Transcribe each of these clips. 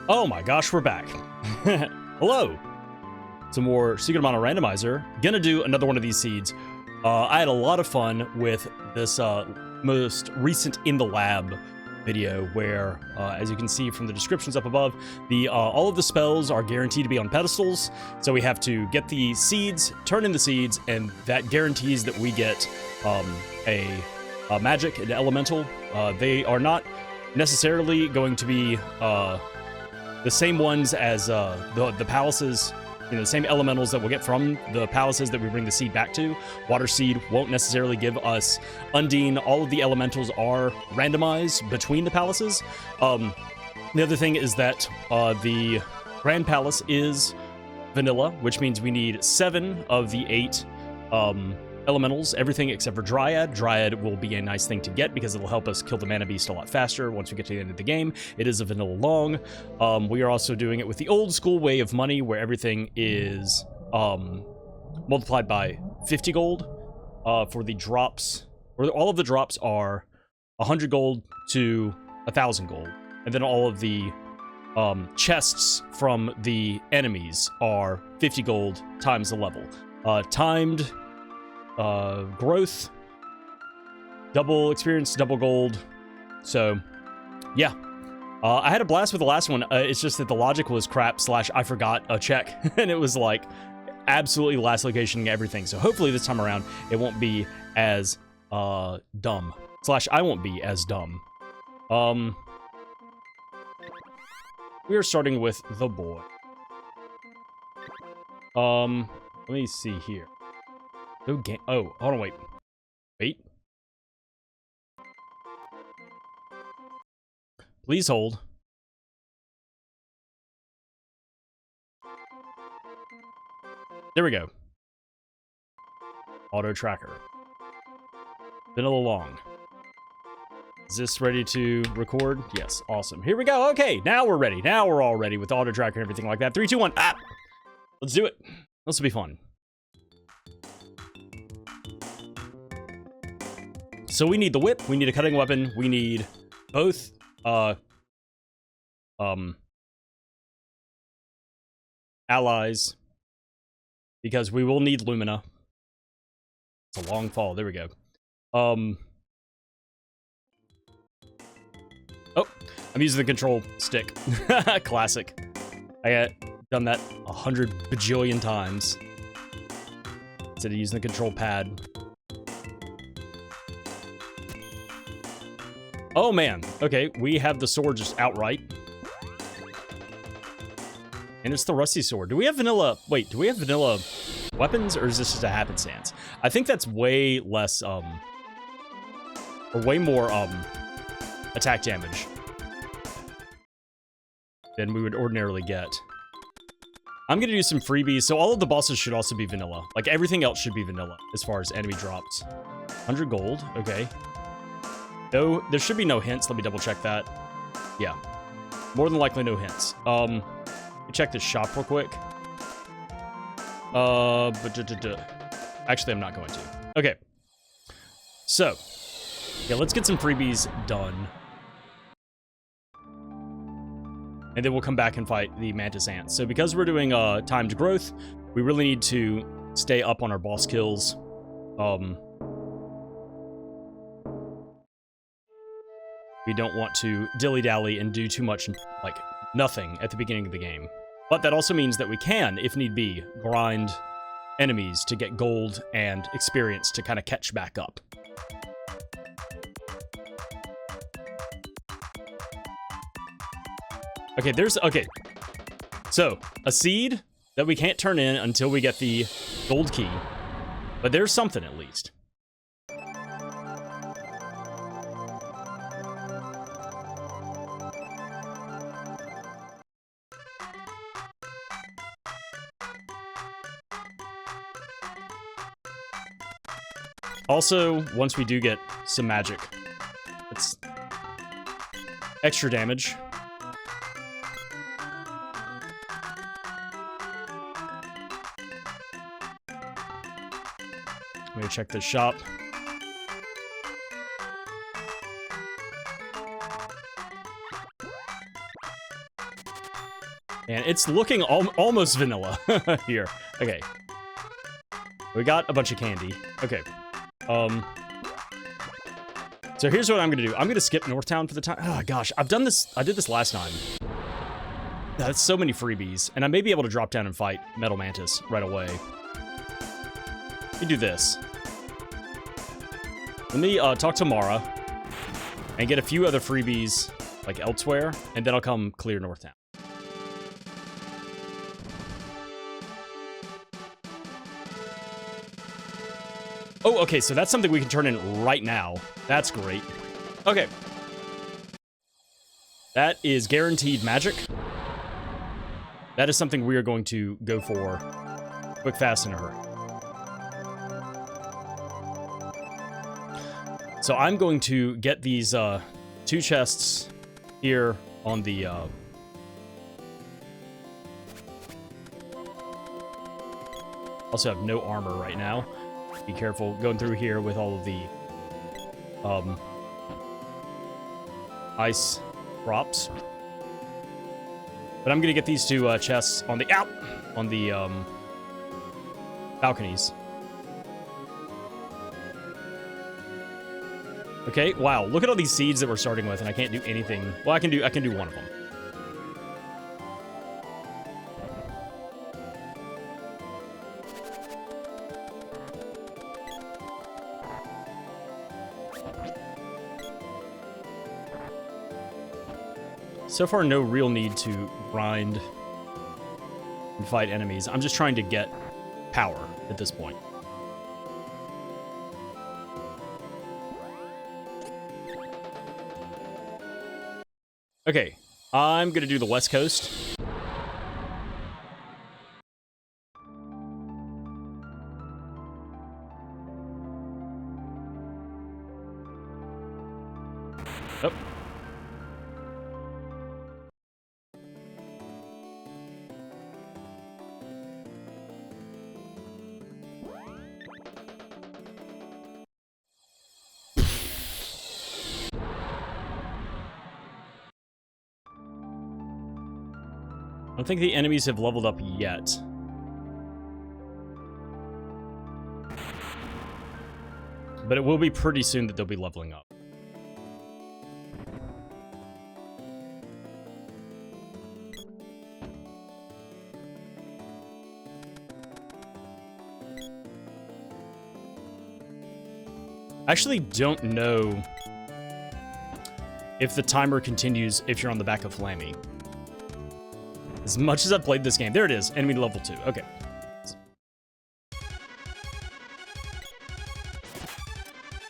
Oh my gosh, we're back. Hello. Some more Secret Mono Randomizer. Gonna do another one of these seeds. I had a lot of fun with this most recent In the Lab video where, as you can see from the descriptions up above, all of the spells are guaranteed to be on pedestals. So we have to get the seeds, turn in the seeds, and that guarantees that we get a magic, an elemental. They are not necessarily going to be the same ones as the palaces, you know, the same elementals that we'll get from the palaces that we bring the seed back to. Water Seed won't necessarily give us Undine. All of the elementals are randomized between the palaces. The other thing is that the Grand Palace is vanilla, which means we need 7 of the 8 elementals, everything except for Dryad. Dryad will be a nice thing to get because it'll help us kill the Mana Beast a lot faster once we get to the end of the game. It is a vanilla long. We are also doing it with the old school way of money where everything is multiplied by 50 gold for the drops. Or all of the drops are 100 gold to 1,000 gold. And then all of the chests from the enemies are 50 gold times the level. Timed growth, double experience, double gold. So yeah, I had a blast with the last one. It's just that the logic was crap / I forgot a check and it was like absolutely last location everything. So hopefully this time around it won't be as dumb / I won't be as dumb. We are starting with the boy. Let me see here. No game. Oh, hold on, wait. Wait. Please hold. There we go. Auto tracker. Vanilla long. Is this ready to record? Yes, awesome. Here we go. Okay, now we're ready. Now we're all ready with auto tracker and everything like that. 3, 2, 1. Ah! Let's do it. This will be fun. So we need the whip, we need a cutting weapon, we need both, allies, because we will need Lumina. It's a long fall, there we go. Oh, I'm using the control stick. Classic. I got done that 100 bajillion times. Instead of using the control pad. Oh man, okay, we have the sword just outright. And it's the rusty sword. Do we have vanilla, wait, do we have vanilla weapons or is this just a happenstance? I think that's way less, or way more, attack damage than we would ordinarily get. I'm gonna do some freebies, so all of the bosses should also be vanilla. Like everything else should be vanilla as far as enemy drops. 100 gold, okay. No, there should be no hints. Let me double check that. Yeah. More than likely no hints. Let me check this shop real quick. Actually, I'm not going to. Okay. So, yeah, let's get some freebies done. And then we'll come back and fight the Mantis Ants. So because we're doing timed growth, we really need to stay up on our boss kills. We don't want to dilly-dally and do too much, like, nothing at the beginning of the game. But that also means that we can, if need be, grind enemies to get gold and experience to kind of catch back up. Okay, okay. So, a seed that we can't turn in until we get the gold key. But there's something, at least. Also, once we do get some magic, it's extra damage. Let me check this shop. And it's looking almost vanilla here. Okay. We got a bunch of candy. Okay. So here's what I'm gonna do. I'm gonna skip Northtown for the time. Oh gosh, I've done this. I did this last time. That's so many freebies, and I may be able to drop down and fight Metal Mantis right away. Let me do this. Let me talk to Mara and get a few other freebies like elsewhere, and then I'll come clear Northtown. Oh, okay, so that's something we can turn in right now. That's great. Okay. That is guaranteed magic. That is something we are going to go for quick, fast, in a hurry. So I'm going to get these 2 chests here on the... Also have no armor right now. Be careful going through here with all of the ice props. But I'm gonna get these 2 chests on the balconies. Okay, wow, look at all these seeds that we're starting with, and I can't do anything. Well, I can do one of them. So far, no real need to grind and fight enemies. I'm just trying to get power at this point. Okay, I'm gonna do the West Coast. Oh. I don't think the enemies have leveled up yet. But it will be pretty soon that they'll be leveling up. I actually don't know if the timer continues if you're on the back of Flammie. As much as I've played this game. There it is. Enemy level 2. Okay.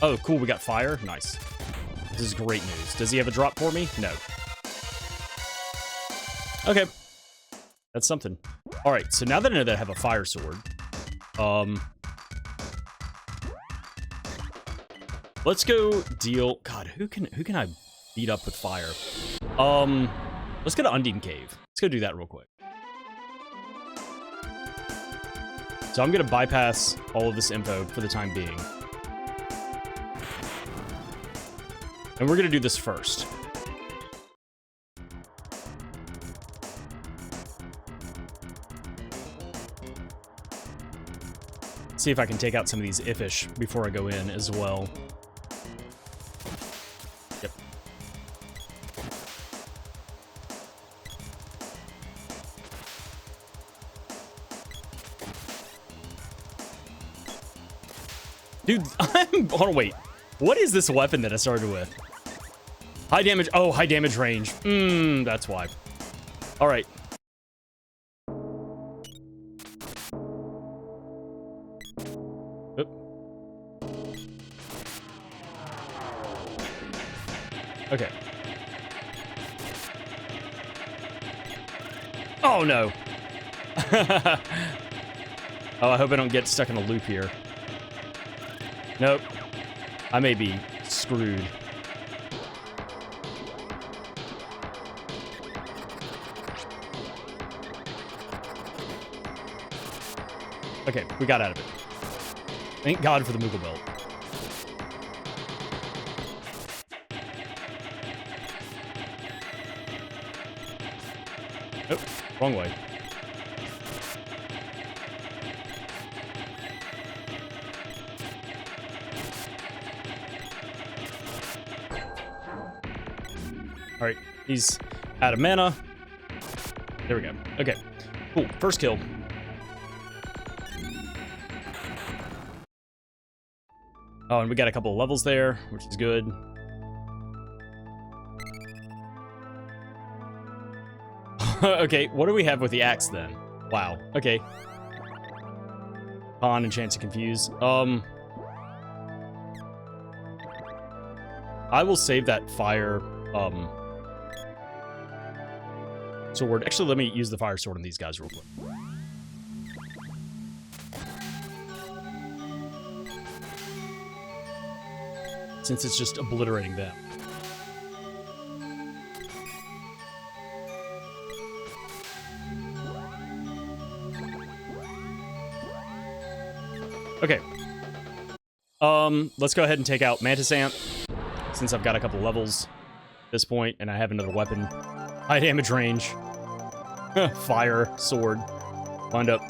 Oh, cool. We got fire. Nice. This is great news. Does he have a drop for me? No. Okay. That's something. All right. So now that I know that I have a fire sword, let's go deal... God, who can I beat up with fire? Let's go to Undine Cave. Let's go do that real quick. So I'm going to bypass all of this info for the time being. And we're going to do this first. See if I can take out some of these Iffish before I go in as well. Yep. Dude, hold on, wait. What is this weapon that I started with? High damage. Oh, high damage range. That's why. All right. Oop. Okay. Oh, no. Oh, I hope I don't get stuck in a loop here. Nope. I may be screwed. Okay, we got out of it. Thank God for the Moogle Belt. Nope, wrong way. All right, he's out of mana. There we go. Okay, cool. First kill. Oh, and we got a couple of levels there, which is good. Okay, what do we have with the axe then? Wow. Okay. Pawn and chance to confuse. I will save that fire sword. Actually, let me use the fire sword on these guys real quick. Since it's just obliterating them. Okay. Let's go ahead and take out Mantis Ant, since I've got a couple levels at this point, and I have another weapon. High damage range. Fire sword. Wound up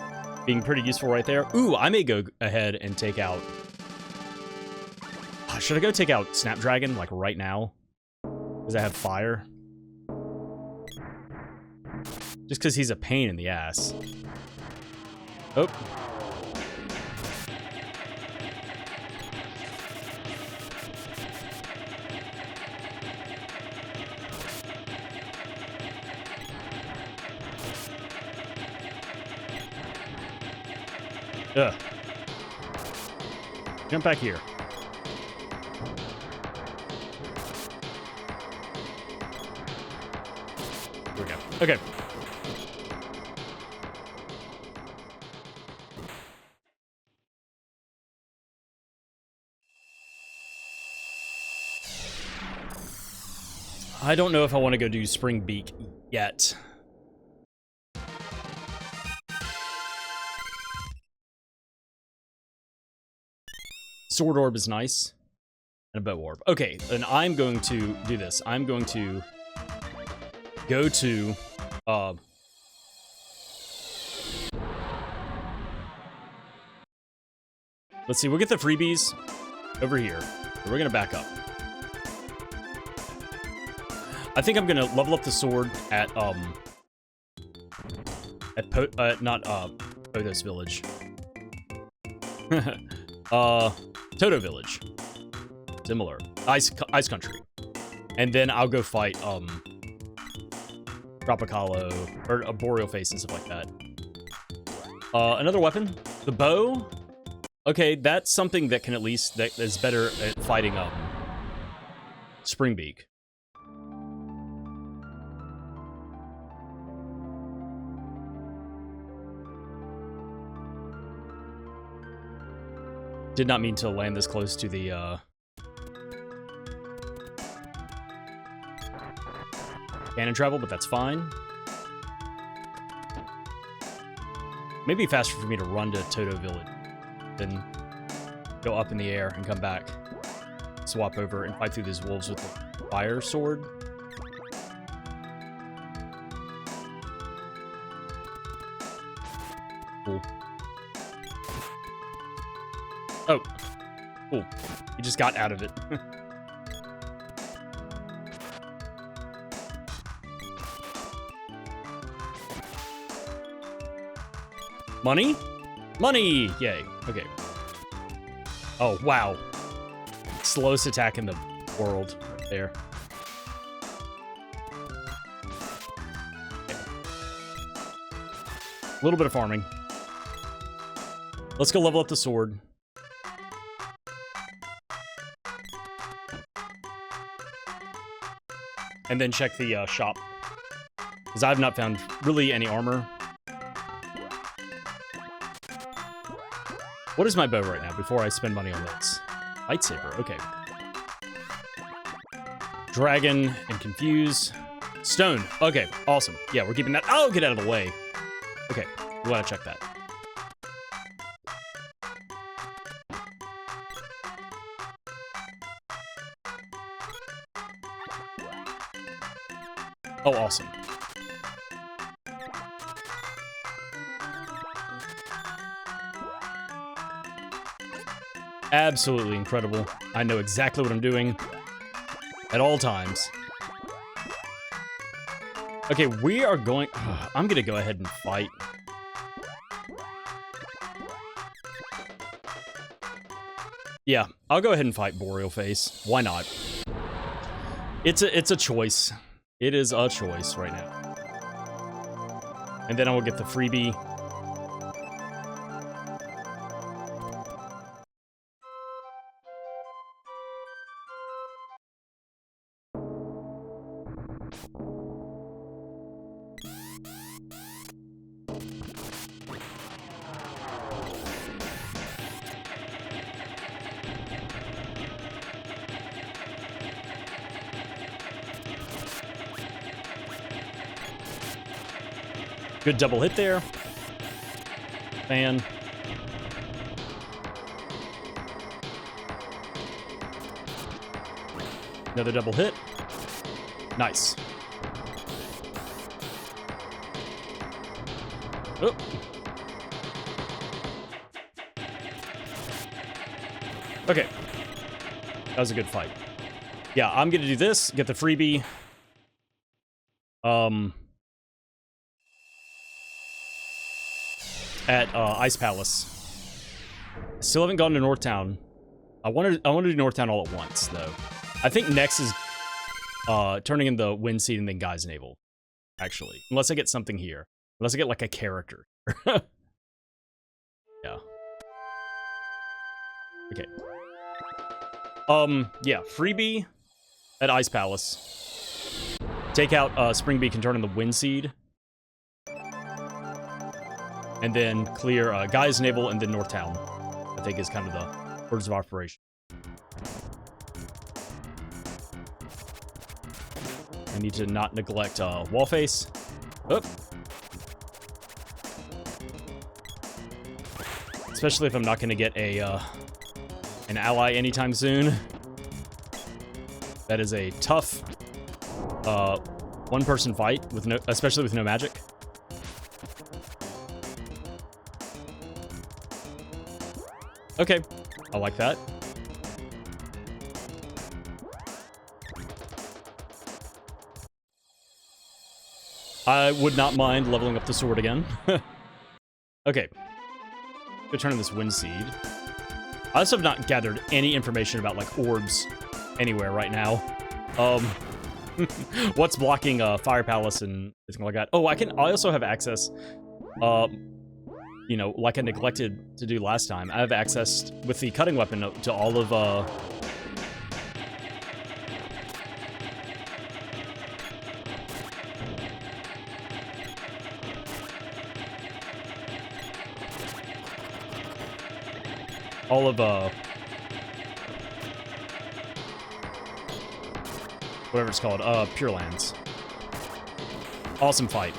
being pretty useful right there. Ooh, I may go ahead and take out... Should I go take out Snapdragon, like, right now? Because I have fire? Just because he's a pain in the ass. Oh. Ugh. Jump back here. There we go. Okay. I don't know if I want to go do Spring Beak yet. Sword Orb is nice. And a Bow Orb. Okay, then I'm going to do this. I'm going to go to... let's see, we'll get the freebies over here. We're going to back up. I think I'm going to level up the sword at Podos Village. Toto Village. Similar. Ice Country. And then I'll go fight, Tropicalo, or a Boreal Face and stuff like that. Another weapon. The bow. Okay, that's something that can at least, that is better at fighting, Springbeak. Did not mean to land this close to the, cannon travel, but that's fine. Maybe faster for me to run to Toto Village than go up in the air and come back. Swap over and fight through these wolves with the fire sword. Cool. Oh. Cool. He just got out of it. Money? Money! Yay. Okay. Oh, wow. Slowest attack in the world right there. Okay. A little bit of farming. Let's go level up the sword. And then check the shop. Because I've not found really any armor. What is my bow right now before I spend money on this? Lightsaber, okay. Dragon and confuse. Stone, okay, awesome. Yeah, we're keeping that. Oh, get out of the way. Okay, we want to check that. Oh, awesome. Absolutely incredible. I know exactly what I'm doing at all times. Okay, we are going... I'm going to go ahead and fight. Yeah, I'll go ahead and fight Boreal Face. Why not? It's a choice. It is a choice right now. And then I will get the freebie. Good double hit there. Fan. Another double hit. Nice. Oh. Okay. That was a good fight. Yeah, I'm gonna do this, get the freebie. At Ice Palace. Still haven't gone to Northtown. I want to do Northtown all at once, though. I think next is turning in the Wind Seed and then Guy's Navel. Actually, unless I get something here, unless I get like a character. Yeah. Okay. Yeah, freebie at Ice Palace. Take out Spring Beak and turn in the Wind Seed. And then clear Guy's Navel and then Northtown. I think is kind of the orders of operation. I need to not neglect Wall Face. Oh. Especially if I'm not going to get a an ally anytime soon. That is a tough one-person fight with no, especially with no magic. Okay, I like that. I would not mind leveling up the sword again. Okay. Go turn on this Wind Seed. I also have not gathered any information about, like, orbs anywhere right now. What's blocking Fire Palace and everything like that. Oh, I also have access, you know, like I neglected to do last time. I have access with the cutting weapon to all of, whatever it's called, Pure Lands. Awesome fight.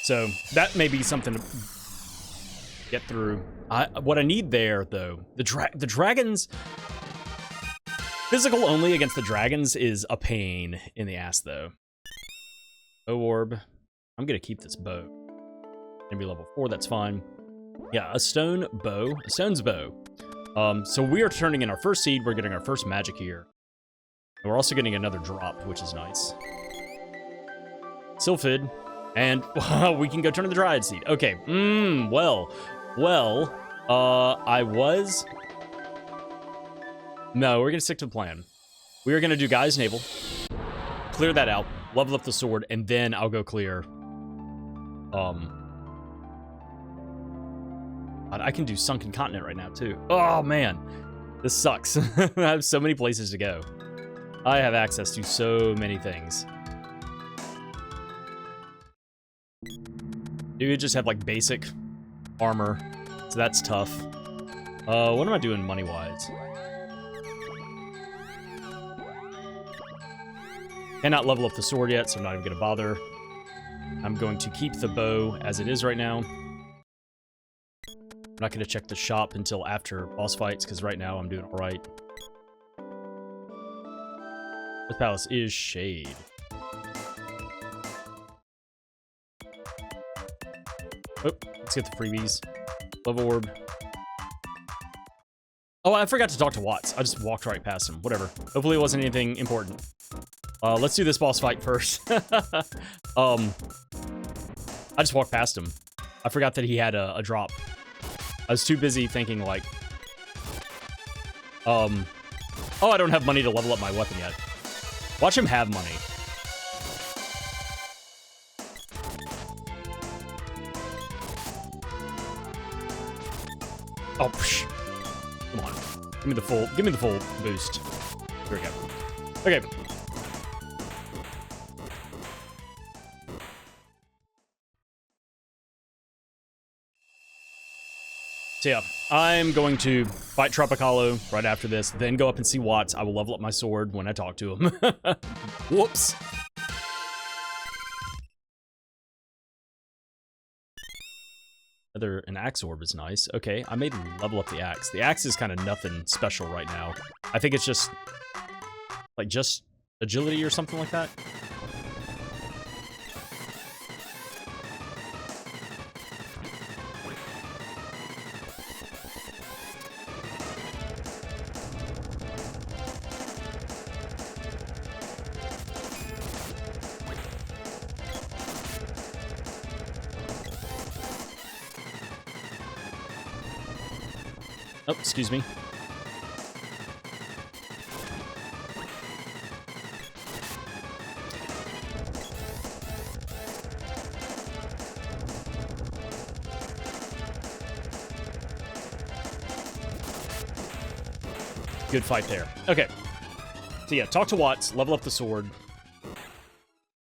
So that may be something to get through. What I need there, though, the dragons. Physical only against the dragons is a pain in the ass, though. Bow orb. I'm gonna keep this bow. Maybe level 4. That's fine. Yeah, a stone bow. A stone's bow. So we are turning in our first seed. We're getting our first magic here. And we're also getting another drop, which is nice. Sylphid. And we can go turn in the Dryad Seed. Okay. Well, I was... No, we're going to stick to the plan. We are going to do Guy's Navel. Clear that out. Level up the sword. And then I'll go clear... I can do Sunken Continent right now, too. Oh, man. This sucks. I have so many places to go. I have access to so many things. You just have, like, basic armor, so that's tough. What am I doing money-wise? Cannot level up the sword yet, so I'm not even going to bother. I'm going to keep the bow as it is right now. I'm not going to check the shop until after boss fights, because right now I'm doing alright. This palace is Shade. Oh, let's get the freebies. Love orb. Oh, I forgot to talk to Watts. I just walked right past him. Whatever. Hopefully it wasn't anything important. Let's do this boss fight first. I just walked past him. I forgot that he had a drop. I was too busy thinking like, oh, I don't have money to level up my weapon yet. Watch him have money. Oh, psh. Come on. Give me the full boost. Here we go. Okay. So yeah, I'm going to fight Tropicalo right after this, then go up and see Watts. I will level up my sword when I talk to him. Whoops. An axe orb is nice. Okay, I may level up the axe. The axe is kind of nothing special right now. I think it's just, like, just agility or something like that. Oh, excuse me. Good fight there. Okay. So yeah, talk to Watts, level up the sword. I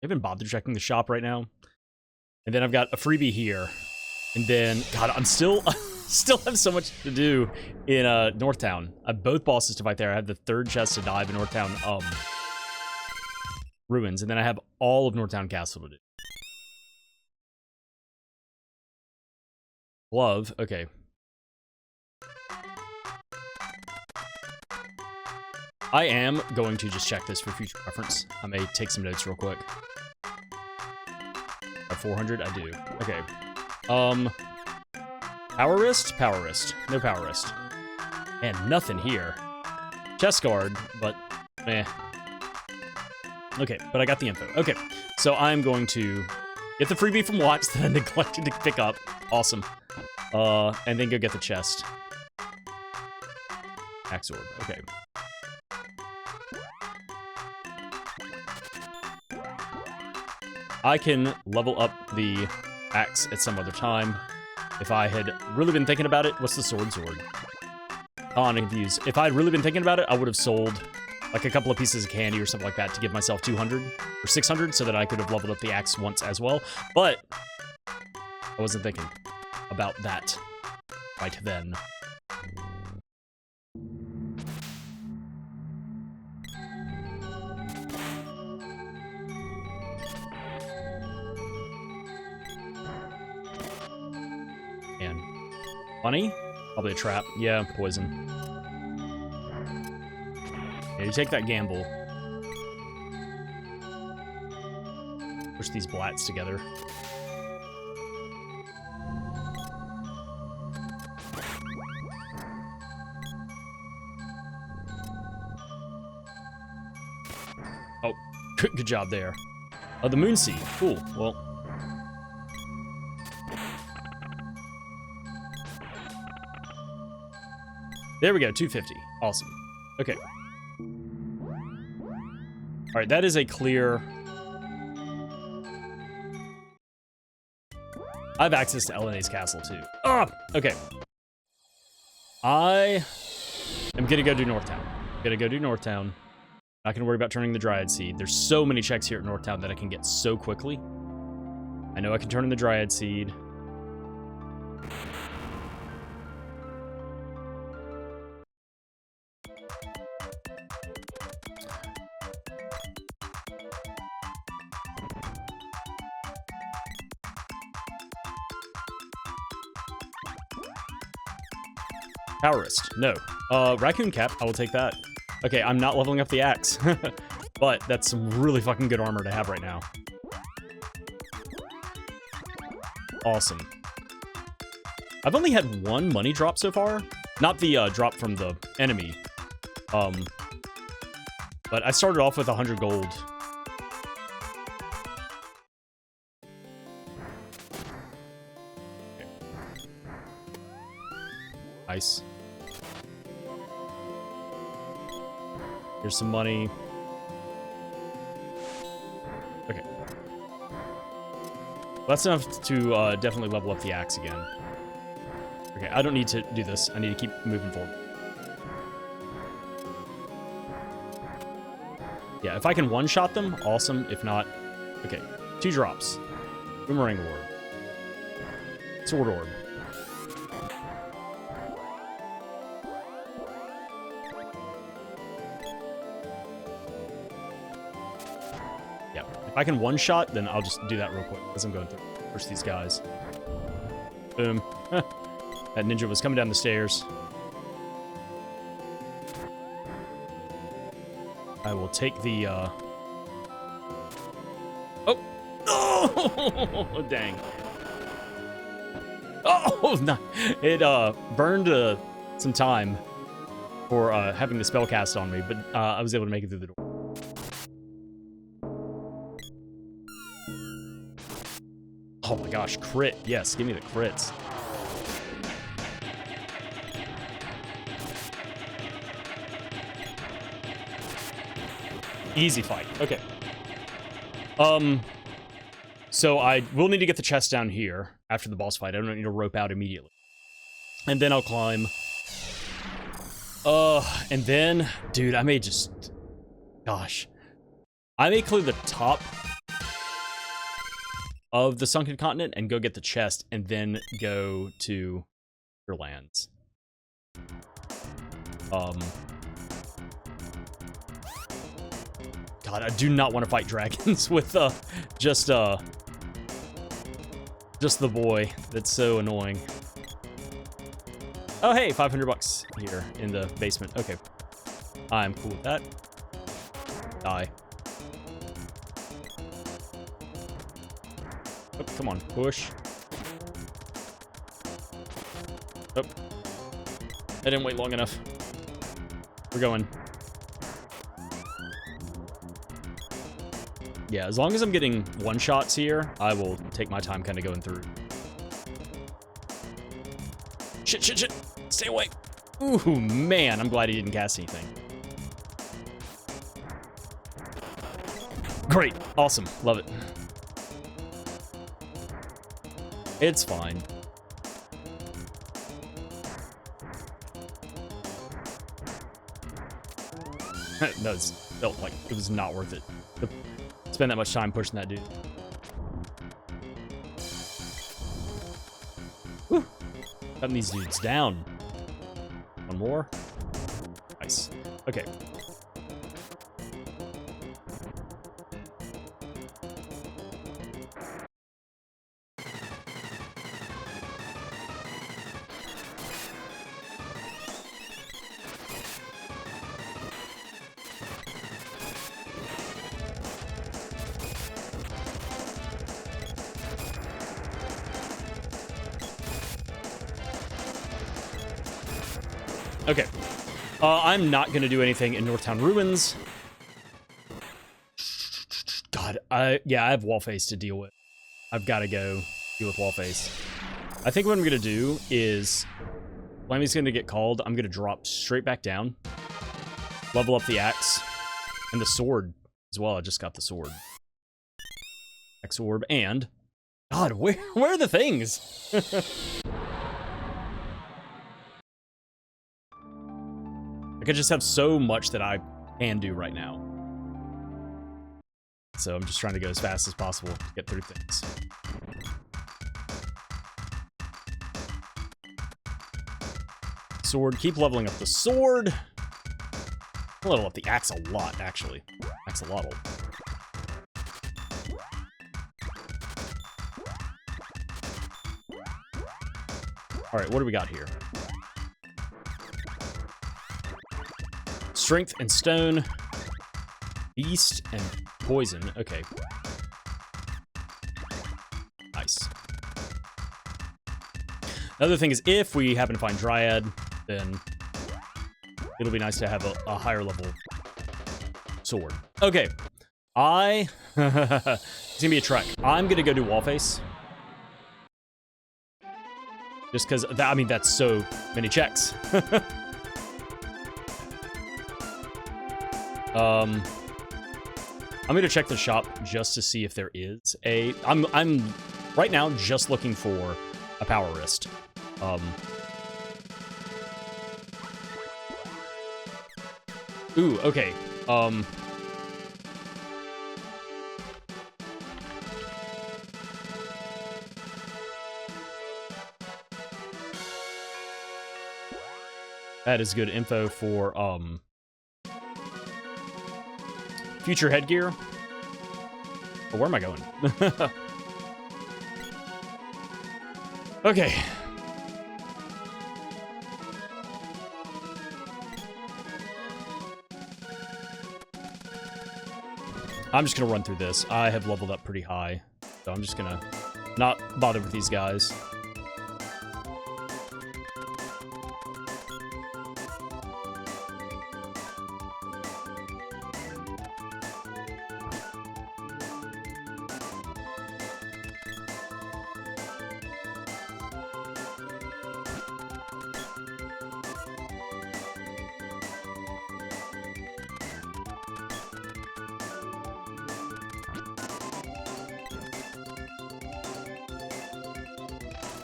haven't bothered checking the shop right now. And then I've got a freebie here. And then, God, I'm still have so much to do in Northtown. I have both bosses to fight there. I have the third chest to dive in Northtown ruins, and then I have all of Northtown Castle to do. Glove, okay. I am going to just check this for future reference. I may take some notes real quick. At 400, I do. Okay. Power wrist? Power wrist. No power wrist. And nothing here. Chest guard, but eh. Okay, but I got the info. Okay, so I'm going to get the freebie from Watts that I neglected to pick up. Awesome. And then go get the chest. Axe orb. Okay. I can level up the axe at some other time. If I had really been thinking about it, what's the sword? Oh, I'm confused. If I had really been thinking about it, I would have sold like a couple of pieces of candy or something like that to give myself 200 or 600 so that I could have leveled up the axe once as well. But I wasn't thinking about that right then. Funny? Probably a trap. Yeah, poison. Yeah, you take that gamble. Push these blats together. Oh, good job there. Oh, the moon seed. Cool. Well, there we go, 250. Awesome. Okay. All right, that is a clear... I have access to Elena's castle, too. Ah! Okay. I am gonna go do Northtown. Not gonna worry about turning the Dryad Seed. There's so many checks here at Northtown that I can get so quickly. I know I can turn in the Dryad Seed. Power wrist. No. Raccoon cap. I will take that. Okay, I'm not leveling up the axe. But that's some really fucking good armor to have right now. Awesome. I've only had one money drop so far. Not the drop from the enemy. But I started off with 100 gold. Okay. Nice. Here's some money. Okay. That's enough to definitely level up the axe again. Okay, I don't need to do this. I need to keep moving forward. Yeah, if I can one-shot them, awesome. If not, okay. 2 drops. Boomerang orb. Sword orb. Yeah, if I can one-shot, then I'll just do that real quick as I'm going through. Push these guys. Boom. That ninja was coming down the stairs. I will take the, Oh! Oh! Dang. Oh! No. It, burned, some time for, having the spell cast on me, but, I was able to make it through the door. Oh my gosh, crit. Yes, give me the crits. Easy fight. Okay. So I will need to get the chest down here after the boss fight. I don't need to rope out immediately. And then I'll climb. And then, dude, I may just... Gosh. I may clear the top of the sunken continent and go get the chest and then go to your lands. God, I do not want to fight dragons with, just the boy. That's so annoying. Oh, hey, 500 bucks here in the basement. Okay. I'm cool with that. Die. Oh, come on, push. Oh. I didn't wait long enough. We're going. Yeah, as long as I'm getting one-shots here, I will take my time kind of going through. Shit, shit, shit! Stay away! Ooh, man, I'm glad he didn't cast anything. Great. Awesome. Love it. It's fine. No, it felt like it was not worth it. Spend that much time pushing that dude. Whew. Cutting these dudes down. One more. Nice. Okay. Okay. I'm not going to do anything in Northtown Ruins. God, I have Wallface to deal with. I've got to go deal with Wallface. I think what I'm going to do is... Flammie's going to get called. I'm going to drop straight back down. Level up the axe. And the sword as well. I just got the sword. Axe orb and... God, where are the things? I could just have so much that I can do right now. So I'm just trying to go as fast as possible to get through things. Sword. Keep leveling up the sword. I'll level up the axe a lot, actually. Axolotl. Alright, what do we got here? Strength and stone. Beast and poison. Okay. Nice. Another thing is, if we happen to find Dryad, then it'll be nice to have a higher level sword. Okay, it's gonna be a trek. I'm gonna go do wall face. Just because, I mean, that's so many checks. I'm gonna check the shop just to see if there is a... I'm right now just looking for a power wrist. Ooh, okay. That is good info for, future headgear. Oh, where am I going? Okay. I'm just gonna run through this. I have leveled up pretty high, so I'm just gonna not bother with these guys.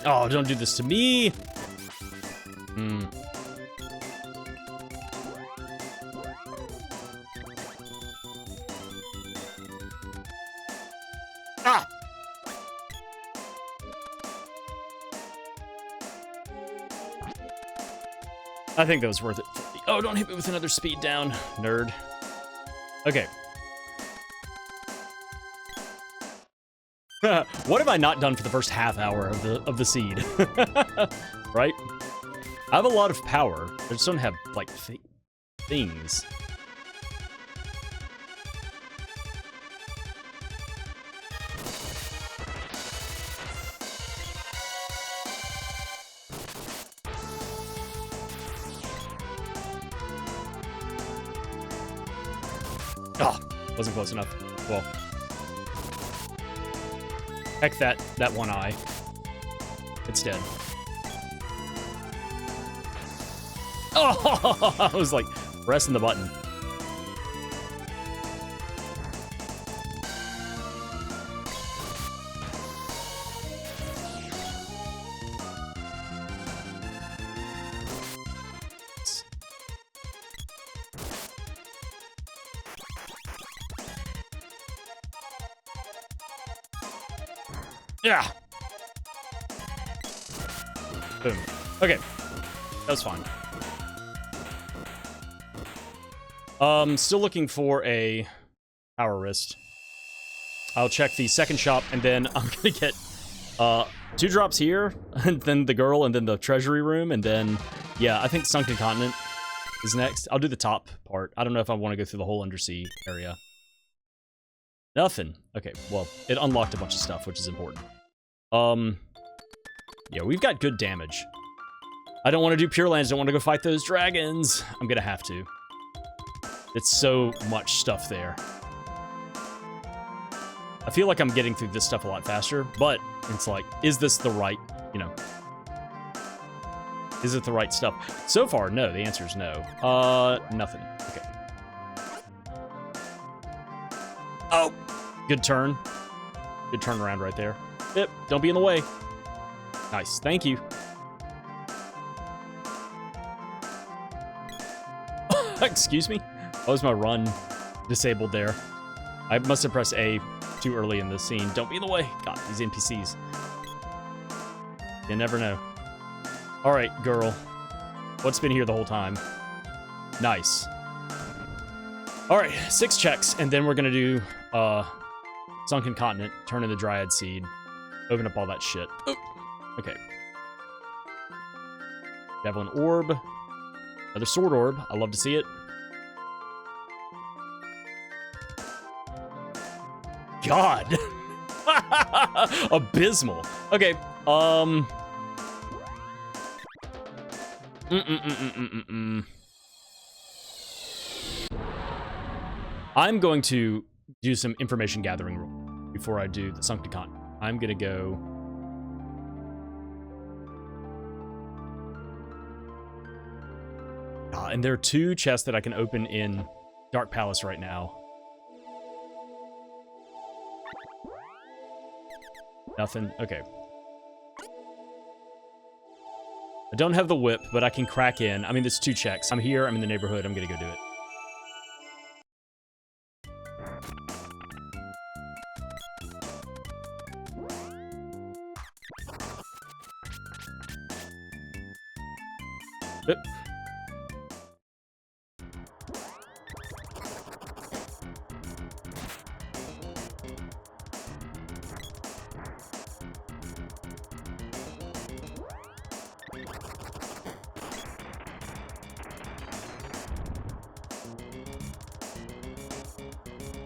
Oh, don't do this to me. Ah! I think that was worth it. Oh, don't hit me with another speed down, nerd. Okay. What have I not done for the first half hour of the seed? Right? I have a lot of power. I just don't have, like, things. Oh, wasn't close enough. Well. Heck that one eye. It's dead. Oh, I was like pressing the button. Yeah. Boom. Okay. That was fine. Still looking for a power wrist. I'll check the second shop, and then I'm gonna get 2 drops here, and then the girl, and then the treasury room, and then yeah, I think Sunken Continent is next. I'll do the top part. I don't know if I want to go through the whole undersea area. Nothing. Okay, well, it unlocked a bunch of stuff, which is important. Yeah, we've got good damage. I don't want to do Pure Lands, don't want to go fight those dragons. I'm gonna have to. It's so much stuff there. I feel like I'm getting through this stuff a lot faster, but it's like, is this the right, you know, is it the right stuff? So far, no. The answer is no. Nothing. Okay. Oh! Good turn. Good turnaround right there. Yep, don't be in the way. Nice, thank you. Excuse me? Why was my run disabled there? I must have pressed A too early in this scene. Don't be in the way. God, these NPCs. You never know. All right, girl. What's been here the whole time? Nice. All right, 6 checks, and then we're gonna do Sunken Continent, turn in the Dryad Seed, open up all that shit. Oh, okay. Javelin Orb. Another Sword Orb. I love to see it. God. Abysmal. Okay, I'm going to do some information gathering before I do the Suncticon. I'm going to go... and there are 2 chests that I can open in Dark Palace right now. Nothing? Okay. I don't have the whip, but I can crack in. I mean, there's 2 checks. I'm here, I'm in the neighborhood, I'm gonna go do it. Oop.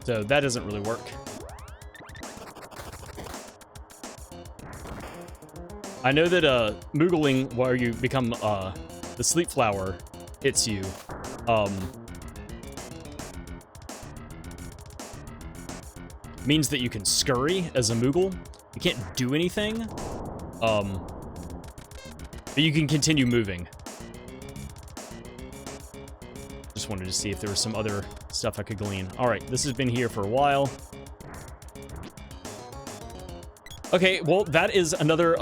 So that doesn't really work. I know that Moogling, where you become the sleep flower, hits you. Means that you can scurry as a Moogle. You can't do anything. But you can continue moving. Just wanted to see if there was some other stuff I could glean. All right, this has been here for a while. Okay, well, that is another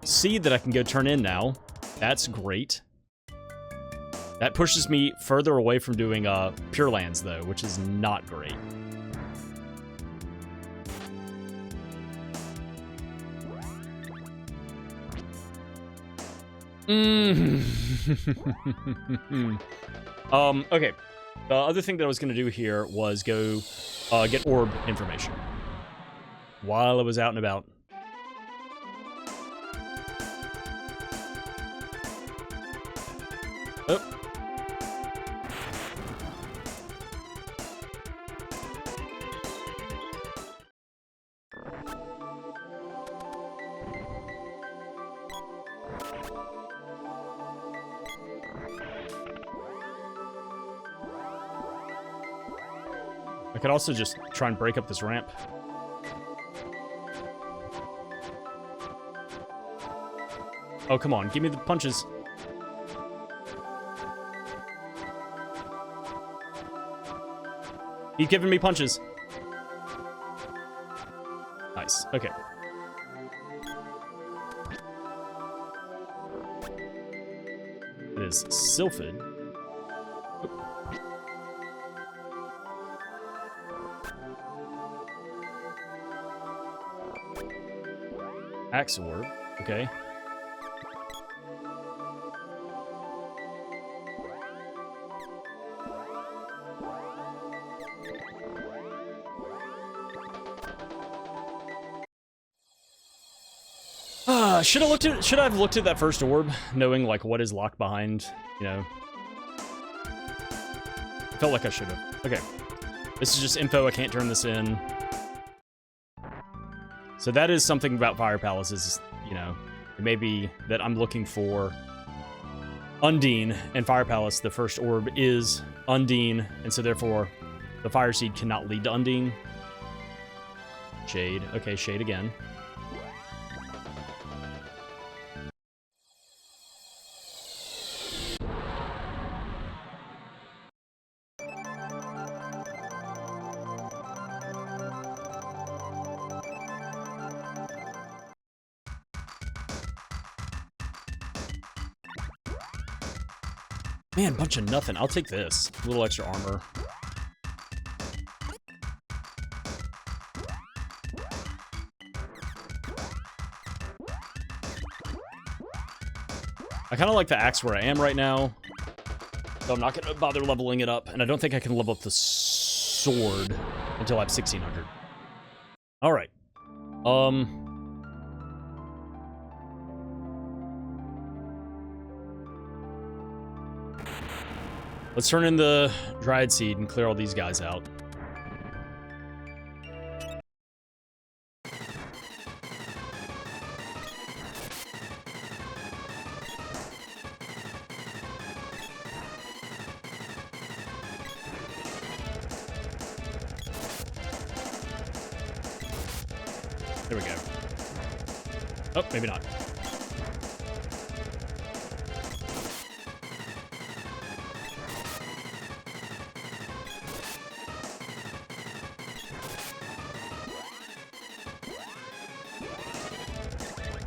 seed that I can go turn in now. That's great. That pushes me further away from doing Pure Lands, though, which is not great. Okay. The other thing that I was going to do here was go get orb information while I was out and about. Oh. I could also just try and break up this ramp. Oh, come on. Give me the punches. Keep giving me punches. Nice. Okay. It is Sylphid. Axe orb. Okay. Should I have looked at that first orb, knowing like what is locked behind, you know? Felt like I should have. Okay. This is just info, I can't turn this in. So that is something about Fire Palaces, you know. It may be that I'm looking for Undine, and Fire Palace, the first orb is Undine, and so therefore the Fire Seed cannot lead to Undine. Shade. Okay, Shade again. Man, bunch of nothing. I'll take this. A little extra armor. I kind of like the axe where I am right now. So I'm not going to bother leveling it up. And I don't think I can level up the sword until I have 1600. All right. Let's turn in the Dryad Seed and clear all these guys out. Oh, maybe not.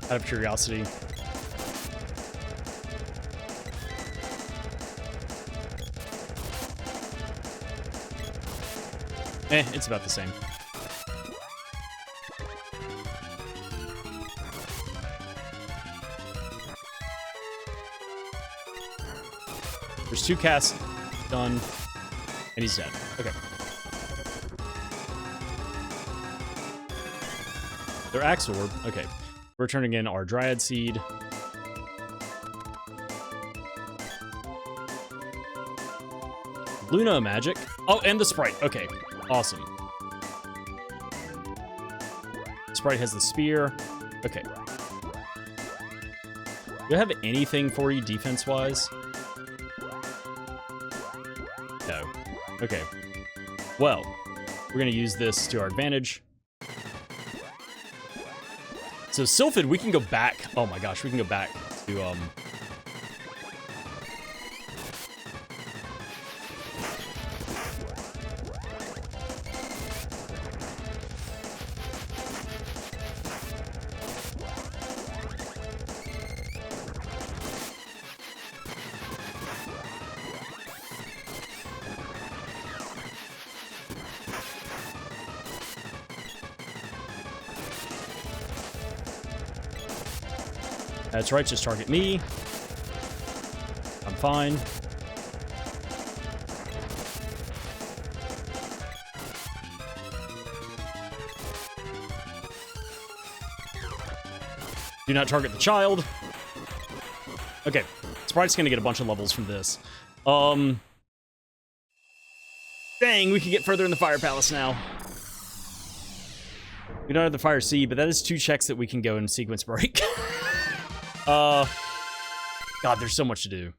Out of curiosity. It's about the same. There's 2 casts done, and he's dead. Okay. Their axe orb. Okay. We're turning in our Dryad Seed. Luna Magic. Oh, and the Sprite. Okay. Awesome. Sprite has the spear. Okay. Do I have anything for you defense-wise? No. Okay. Well, we're going to use this to our advantage. So Sylphid, we can go back. Oh my gosh, we can go back to That's right, just target me. I'm fine. Do not target the child. Okay, Sprite's gonna get a bunch of levels from this. Dang, we can get further in the Fire Palace now. We don't have the Fire Sea, but that is 2 checks that we can go in sequence break. God, there's so much to do.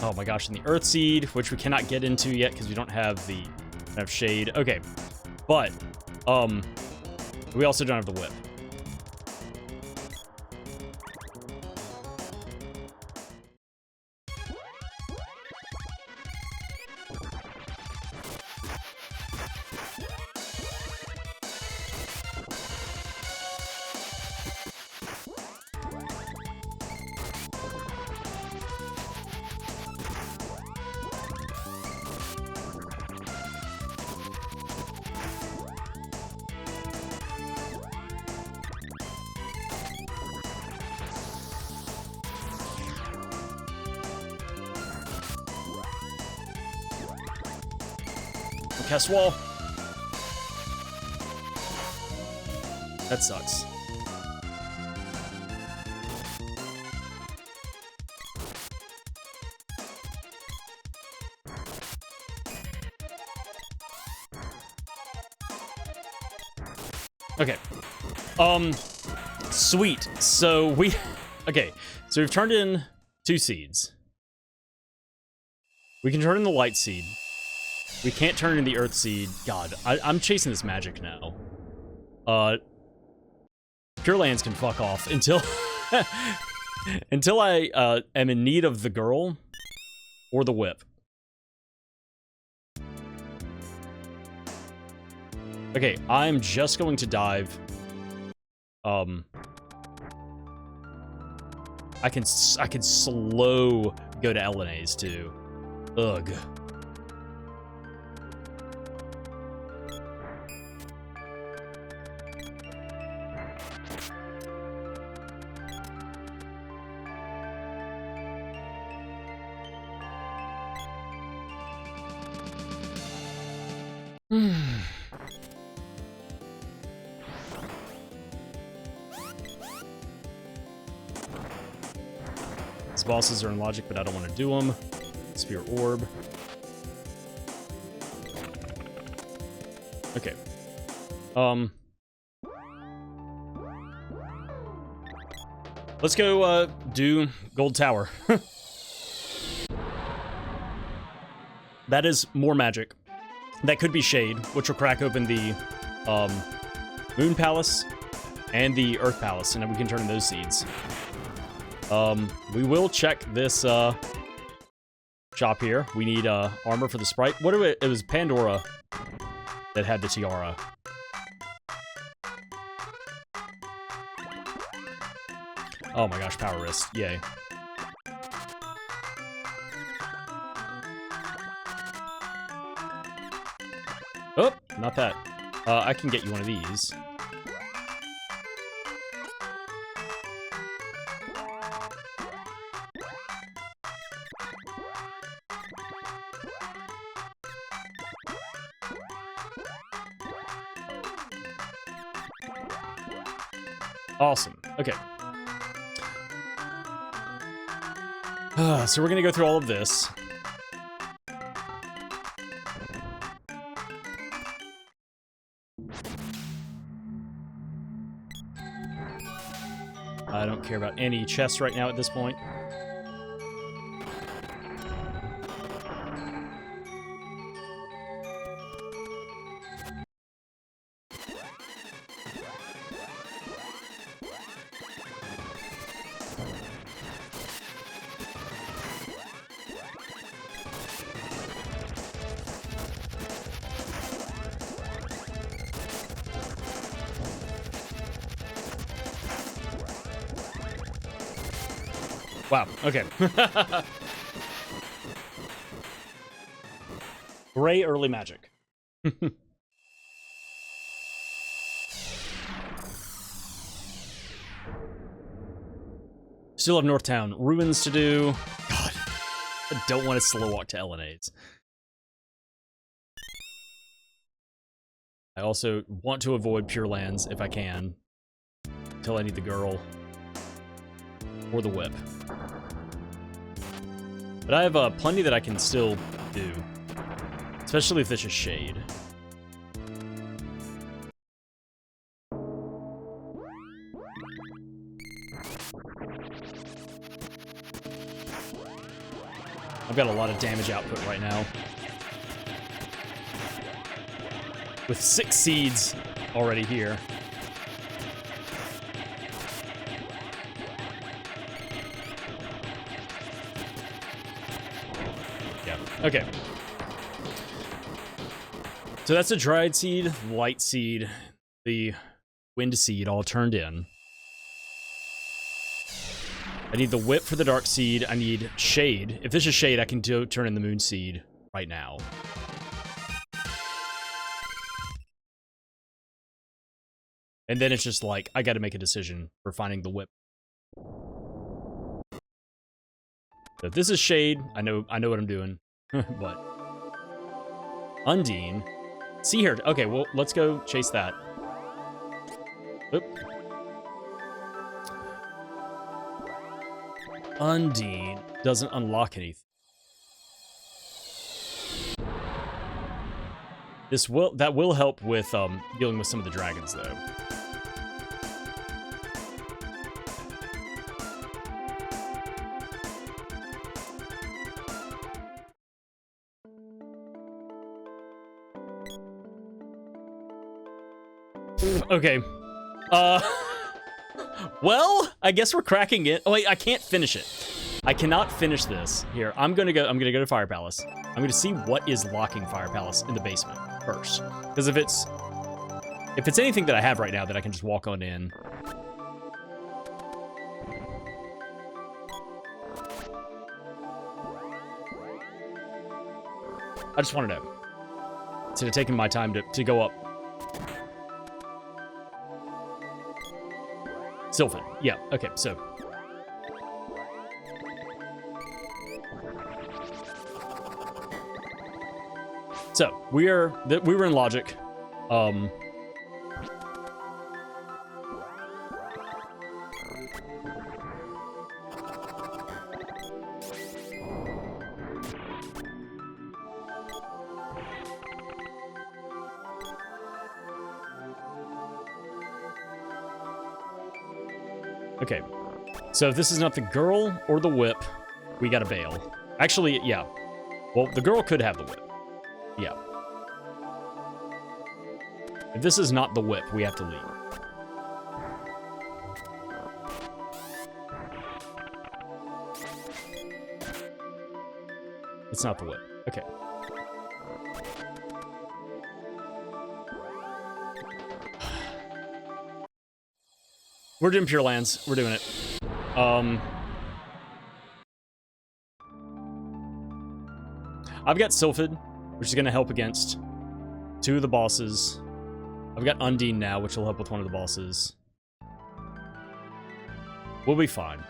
Oh my gosh, and the Earth Seed, which we cannot get into yet because we don't have enough shade. Okay, but we also don't have the whip. Cast wall. That sucks. Okay. Sweet. So okay. So we've turned in 2 seeds. We can turn in the light seed. We can't turn in the Earth Seed. God, I'm chasing this magic now. Pure Lands can fuck off until until I am in need of the girl or the whip. Okay, I'm just going to dive. I can slow go to LNAs too. Ugh. These bosses are in logic, but I don't want to do them. Spear orb. Okay. Let's go do Gold Tower. That is more magic. That could be Shade, which will crack open the Moon Palace and the Earth Palace, and then we can turn in those seeds. We will check this shop here. We need armor for the Sprite. What do it was Pandora that had the tiara. Oh my gosh, power wrist. Yay. Oh, not that. I can get you one of these. Awesome. Okay. So we're gonna go through all of this. I don't care about any chests right now at this point. Wow, okay. Gray early magic. Still have Northtown ruins to do. God, I don't want to slow walk to Elenades. I also want to avoid Pure Lands if I can, until I need the girl or the whip. But I have plenty that I can still do, especially if this is Shade. I've got a lot of damage output right now. With 6 seeds already here. Yeah, okay. So that's a dried seed, light seed, the wind seed all turned in. I need the whip for the dark seed. I need shade. If this is shade, I can turn in the moon seed right now. And then it's just like, I gotta make a decision for finding the whip. So if this is shade, I know what I'm doing. But Undine. See here. Okay, well, let's go chase that. Oop. Undine doesn't unlock anything. That will help with dealing with some of the dragons though. Okay. Well, I guess we're cracking it. Oh wait, I can't finish it. I cannot finish this. Here, I'm gonna go to Fire Palace. I'm gonna see what is locking Fire Palace in the basement first. Because if it's anything that I have right now that I can just walk on in. I just want to know. Instead of taking my time to go up. Sylphin. Yeah, okay, so. So, we were in Logic. Okay, so if this is not the girl or the whip, we gotta bail. Actually, yeah. Well, the girl could have the whip. Yeah. If this is not the whip, we have to leave. It's not the whip. Okay. We're doing Pure Lands. We're doing it. I've got Sylphid, which is going to help against 2 of the bosses. I've got Undine now, which will help with 1 of the bosses. We'll be fine.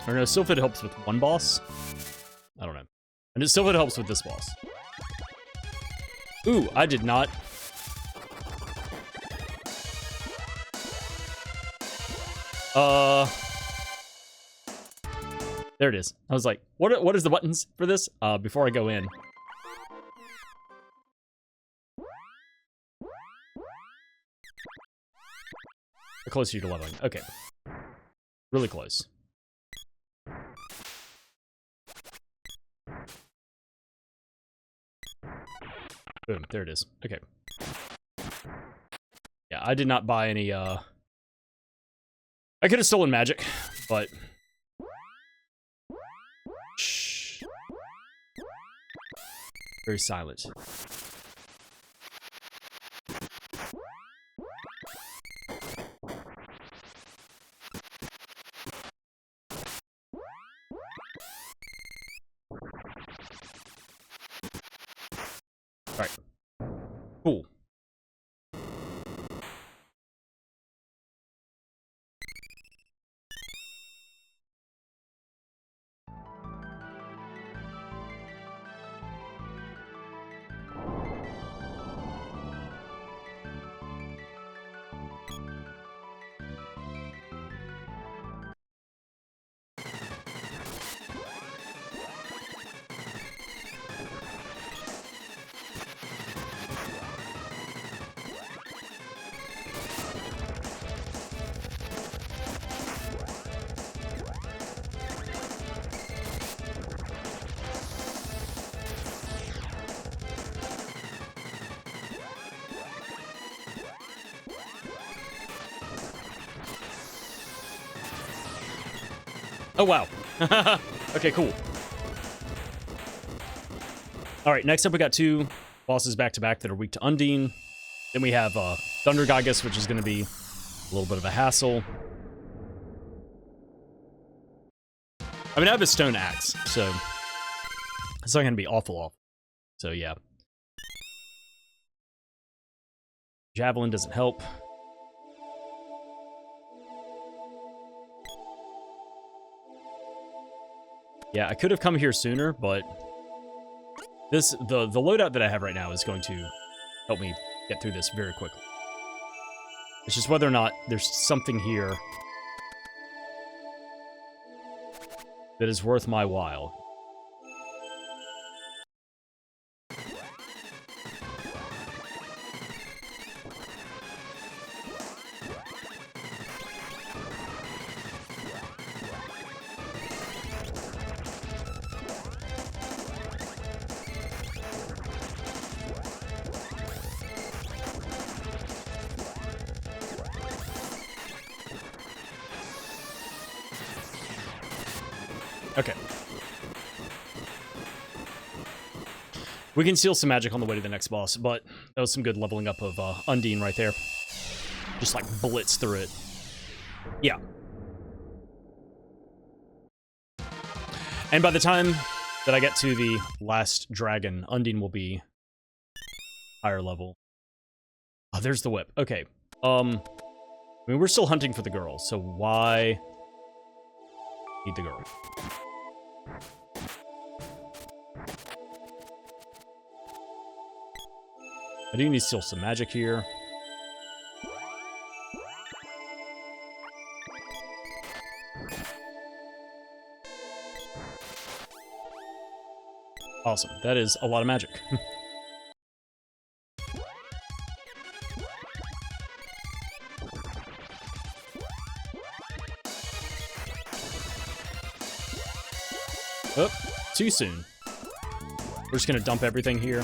Or no, Sylphid helps with 1 boss? I don't know. And Sylphid helps with this boss. Ooh, I did not... There it is. I was like, what is the buttons for this? Before I go in. How close are you to leveling? Okay. Really close. Boom, there it is. Okay. Yeah, I did not buy any, I could have stolen magic, but... Shh. Very silent. Alright. Cool. Oh, wow. Okay, cool. All right, next up we got 2 bosses back-to-back that are weak to Undine. Then we have Thunder Gygus, which is going to be a little bit of a hassle. I mean, I have a Stone Axe, so it's not going to be awful. So, yeah. Javelin doesn't help. Yeah, I could have come here sooner, but the loadout that I have right now is going to help me get through this very quickly. It's just whether or not there's something here that is worth my while. Okay. We can steal some magic on the way to the next boss, but that was some good leveling up of Undine right there. Just like blitz through it. Yeah. And by the time that I get to the last dragon, Undine will be higher level. Oh, there's the whip. Okay. I mean, we're still hunting for the girl, so why need the girl? I do need to steal some magic here. Awesome. That is a lot of magic. Oh, too soon. We're just gonna dump everything here.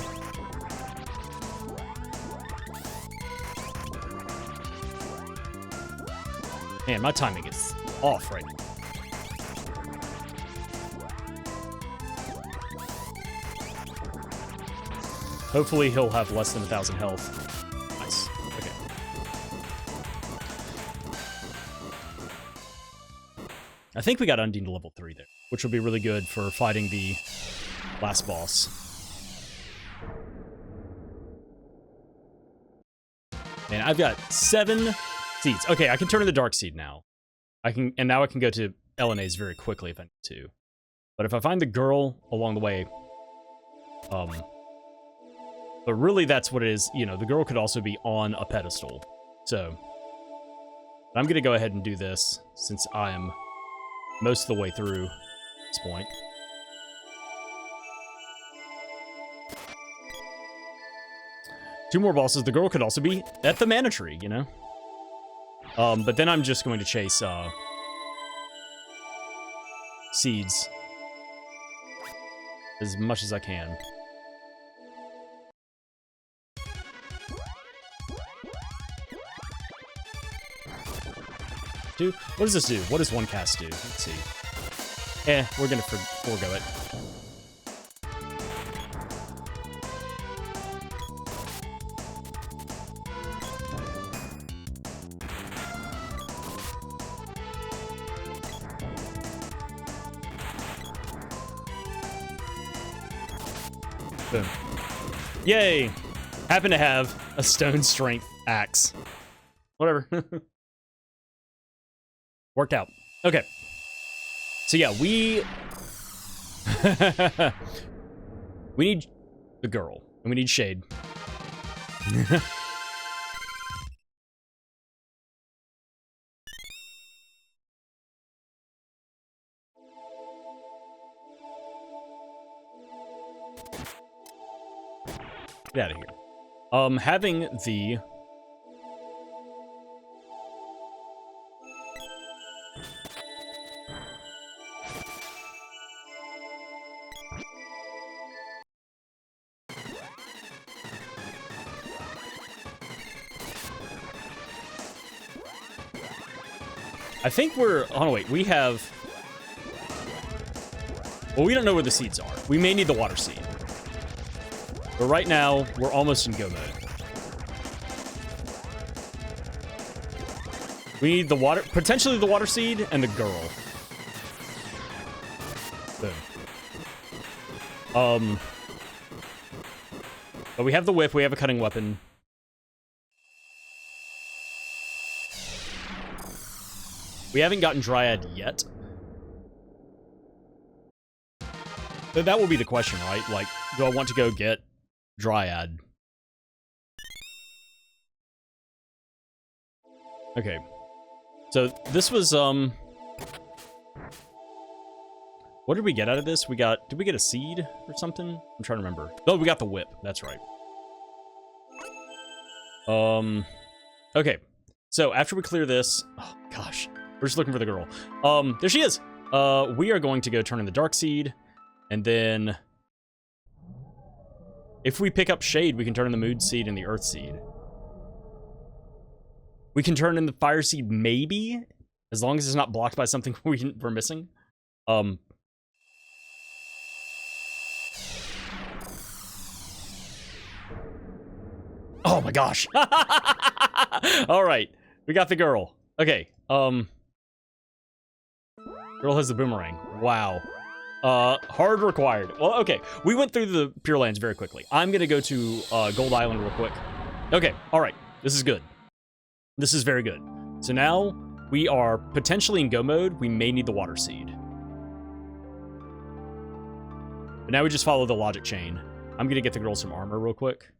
Man, my timing is off right now. Hopefully he'll have less than 1,000 health. Nice. Okay. I think we got Undine to level 3 there, which will be really good for fighting the last boss. And I've got 7 seeds. Okay, I can turn in the Dark Seed now. And now I can go to LNAs very quickly if I need to. But if I find the girl along the way, but really that's what it is. You know, the girl could also be on a pedestal. So I'm gonna go ahead and do this since I am most of the way through at this point. Two more bosses. The girl could also be at the mana tree, you know? But then I'm just going to chase, seeds as much as I can. What does this do? What does one cast do? Let's see. We're gonna forego it. Boom. Yay! Happen to have a stone strength axe. Whatever. Worked out. Okay. So yeah, we need the girl, and we need Shade. Get out of here. Having the I think we're... Oh, no, wait. We have... Well, we don't know where the seeds are. We may need the water seed. But right now, we're almost in go mode. We need the water... Potentially the water seed and the girl. Boom. But we have the whip. We have a cutting weapon. We haven't gotten Dryad yet. But that will be the question, right? Like, do I want to go get Dryad? Okay. So, this was, what did we get out of this? Did we get a seed or something? I'm trying to remember. Oh, we got the whip. That's right. Okay. So, after we clear this... Oh, gosh. We're just looking for the girl. There she is! We are going to go turn in the Dark Seed, and then... If we pick up Shade, we can turn in the Mood Seed and the Earth Seed. We can turn in the Fire Seed, maybe? As long as it's not blocked by something we're missing. Oh my gosh! Alright, we got the girl. Okay, Girl has the boomerang. Wow. Hard required. Well, okay. We went through the Pure Lands very quickly. I'm gonna go to Gold Island real quick. Okay, alright. This is good. This is very good. So now, we are potentially in go mode. We may need the water seed. But now we just follow the logic chain. I'm gonna get the girl some armor real quick.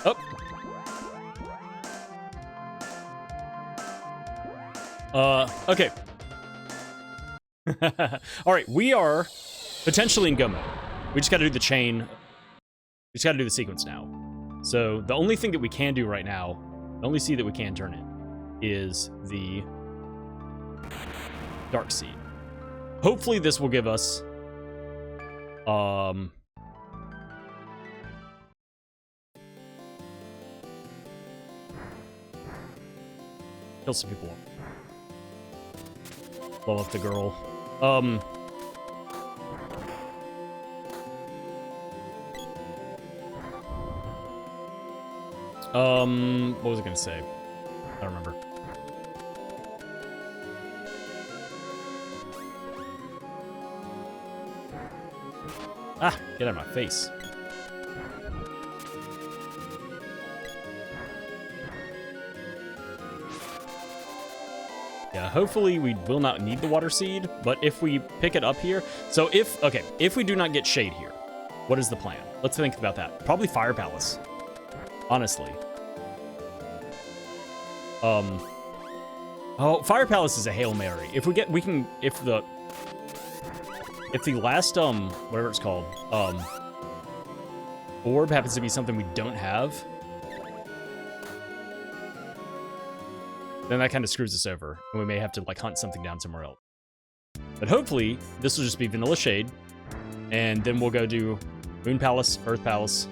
Oh. Okay. All right, we are potentially in go mode. We just got to do the chain. We just got to do the sequence now. So the only thing that we can do right now, the only seed that we can turn in, is the dark seed. Hopefully this will give us kill some people. Blow up the girl. What was I gonna say? I don't remember. Ah, get out of my face. Yeah, hopefully we will not need the water seed, but if we pick it up here, so if we do not get shade here, what is the plan? Let's think about that. Probably Fire Palace, honestly. Oh, Fire Palace is a Hail Mary. If the last, whatever it's called, orb happens to be something we don't have, then that kind of screws us over, and we may have to, like, hunt something down somewhere else. But hopefully, this will just be Vanilla Shade, and then we'll go do Moon Palace, Earth Palace.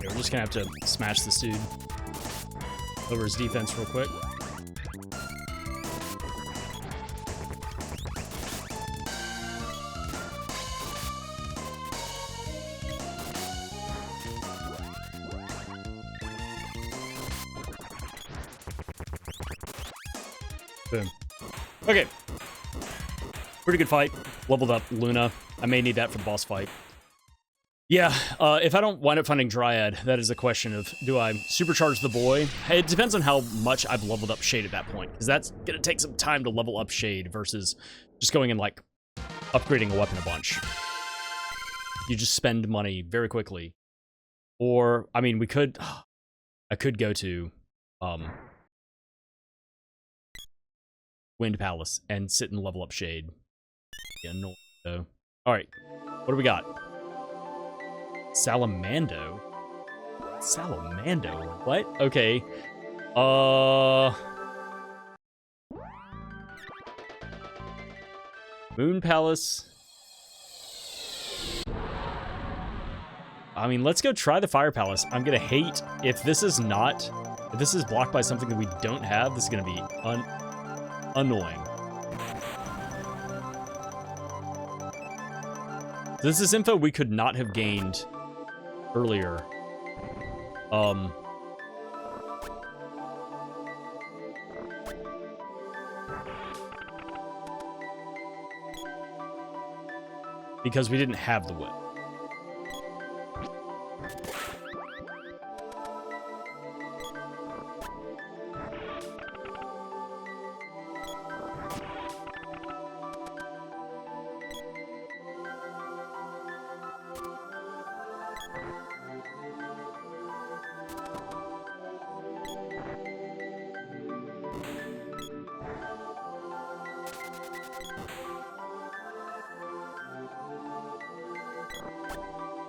We're just gonna have to smash this dude over his defense real quick. Boom. Okay. Pretty good fight. Leveled up Luna. I may need that for the boss fight. Yeah, if I don't wind up finding Dryad, that is a question of, do I supercharge the boy? It depends on how much I've leveled up Shade at that point, because that's going to take some time to level up Shade versus just going and, like, upgrading a weapon a bunch. You just spend money very quickly. Or, I mean, I could go to Wind Palace and sit and level up Shade. Yeah, no. So, alright, what do we got? Salamando? Salamando? What? Okay. Moon Palace. I mean, let's go try the Fire Palace. I'm gonna hate if this is blocked by something that we don't have. This is gonna be annoying. This is info we could not have gained earlier. Because we didn't have the whip.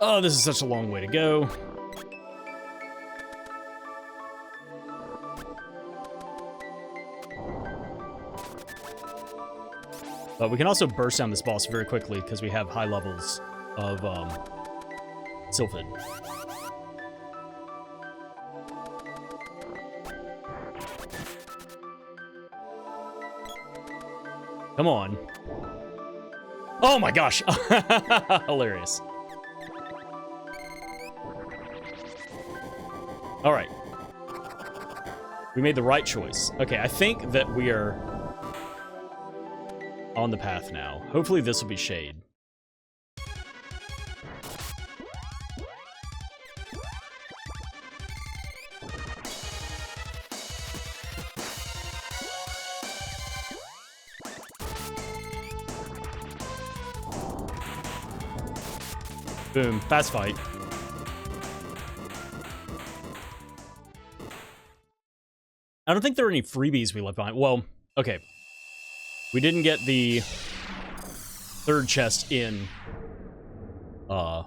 Oh, this is such a long way to go. But we can also burst down this boss very quickly because we have high levels of Sylphid. Come on. Oh my gosh. Hilarious. All right. We made the right choice. Okay, I think that we are on the path now. Hopefully this will be shade. Boom, fast fight. I don't think there are any freebies we left behind. Well, okay. We didn't get the third chest in Northtown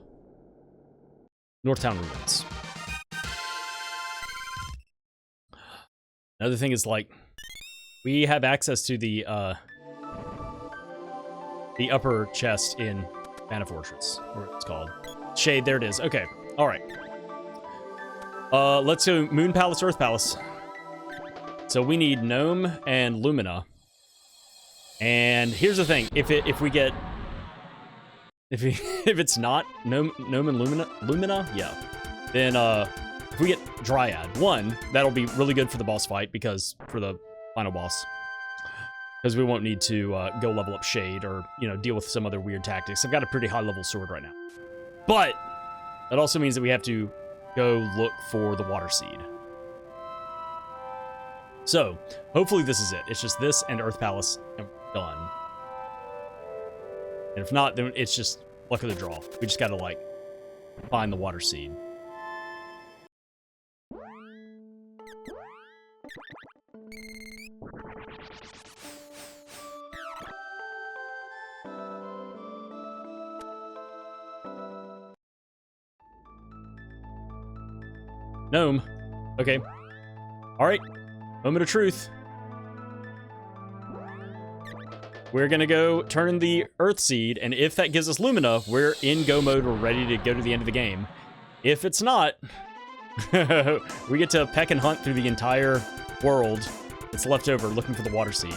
Ruins. Another thing is, like, we have access to the upper chest in Mana Fortress, or what it's called. Shade, there it is. Okay, all right. Let's go Moon Palace, Earth Palace. So we need Gnome and Lumina. And here's the thing: if it's not Gnome and Lumina, yeah, then if we get Dryad, one, that'll be really good for the boss fight for the final boss. Because we won't need to go level up Shade or, you know, deal with some other weird tactics. I've got a pretty high-level sword right now. But that also means that we have to go look for the Water Seed. So, hopefully this is it. It's just this and Earth Palace, and we're done. And if not, then it's just luck of the draw. We just gotta, like, find the Water Seed. Gnome. Okay. Alright. Moment of truth. We're gonna go turn the Earth Seed, and if that gives us Lumina, we're in go mode, we're ready to go to the end of the game. If it's not, we get to peck and hunt through the entire world that's left over looking for the Water Seed.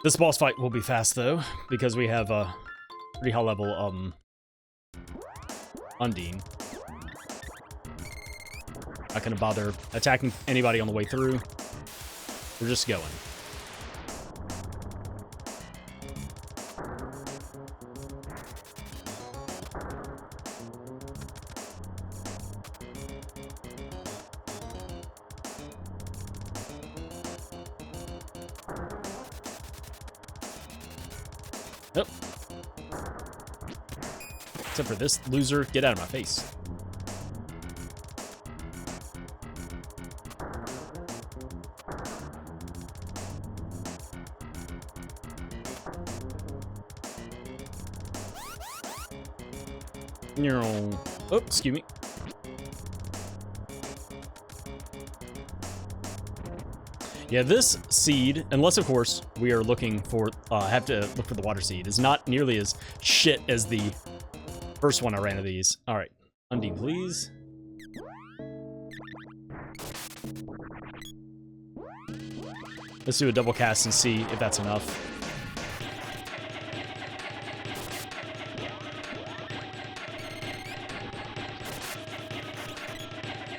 This boss fight will be fast, though, because we have a pretty high-level, Undine. Not gonna bother attacking anybody on the way through. We're just going. Nope. Except for this loser, get out of my face. Oh, excuse me. Yeah, this seed, unless of course we are looking for, have to look for the Water Seed, is not nearly as shit as the first one I ran of these. All right, Undine, please. Let's do a double cast and see if that's enough.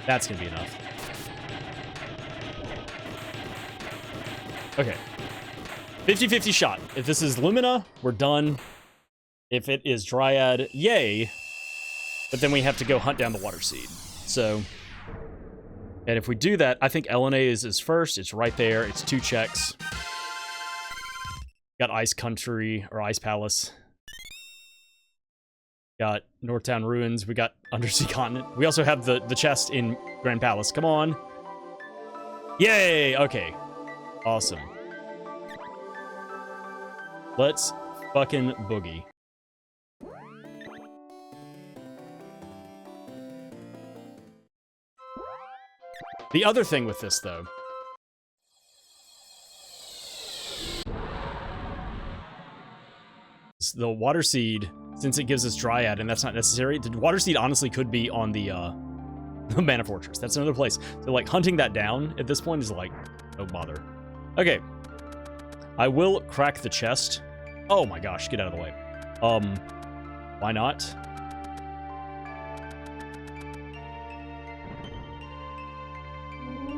That's gonna be enough. Okay. 50-50 shot. If this is Lumina, we're done. If it is Dryad, yay. But then we have to go hunt down the Water Seed. So, and if we do that, I think Elena is first. It's right there. It's 2 checks. Got Ice Country, or Ice Palace. Got Northtown Ruins. We got Undersea Continent. We also have the chest in Grand Palace. Come on. Yay! Okay. Awesome. Let's fucking boogie. The other thing with this, though, is the Water Seed, since it gives us Dryad, and that's not necessary, the Water Seed honestly could be on the Mana Fortress. That's another place. So, like, hunting that down at this point is, like, no bother. Okay. I will crack the chest. Oh my gosh, get out of the way. Why not?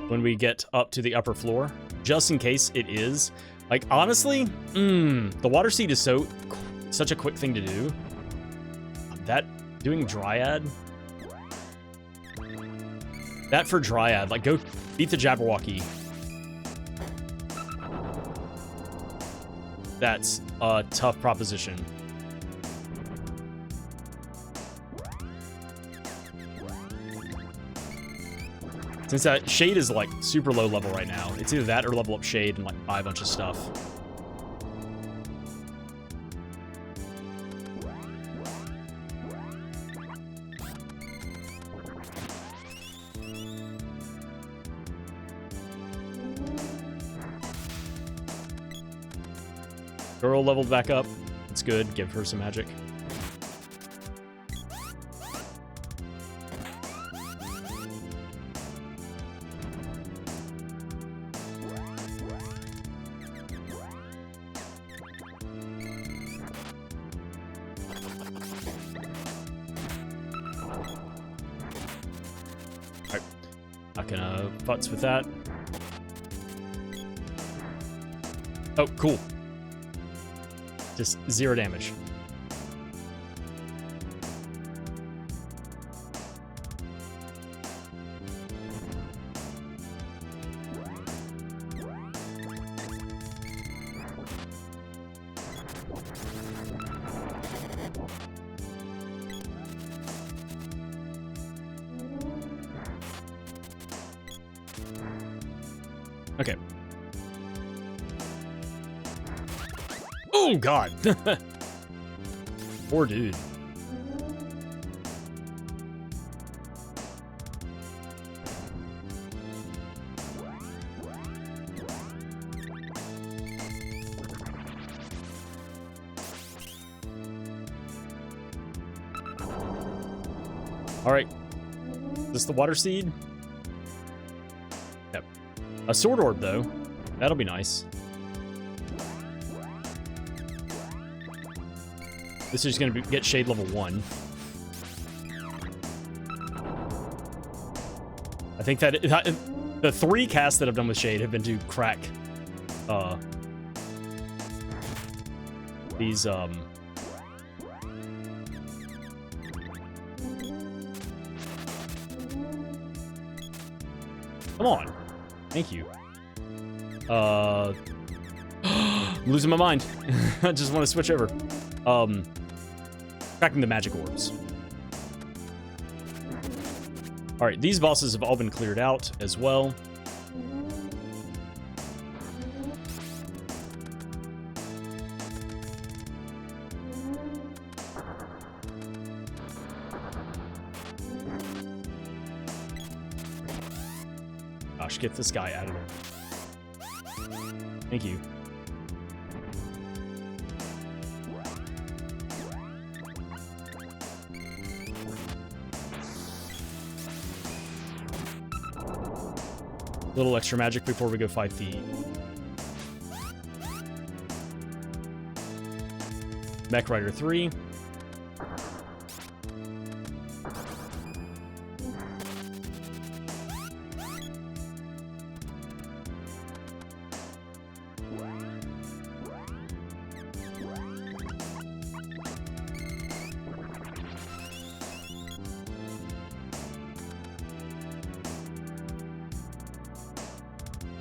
When we get up to the upper floor, just in case it is. Like, honestly, the Water Seed is such a quick thing to do. That, doing Dryad? That for Dryad, like, go beat the Jabberwocky. That's a tough proposition. Since that Shade is, like, super low level right now, it's either that or level up Shade and, like, buy a bunch of stuff. Girl leveled back up. It's good. Give her some magic. Alright. Not gonna futz with that. Oh, cool. Just 0 damage. Okay. Oh, God. Poor dude. All right. Is this the Water Seed? Yep. A Sword Orb, though. That'll be nice. This is going to get Shade level 1. I think that the 3 casts that I've done with Shade have been to crack these come on. Thank you. I'm losing my mind. I just want to switch over. Cracking the magic orbs. Alright, these bosses have all been cleared out as well. Gosh, get this guy out of there. Thank you. Little extra magic before we go fight the Mech Rider 3.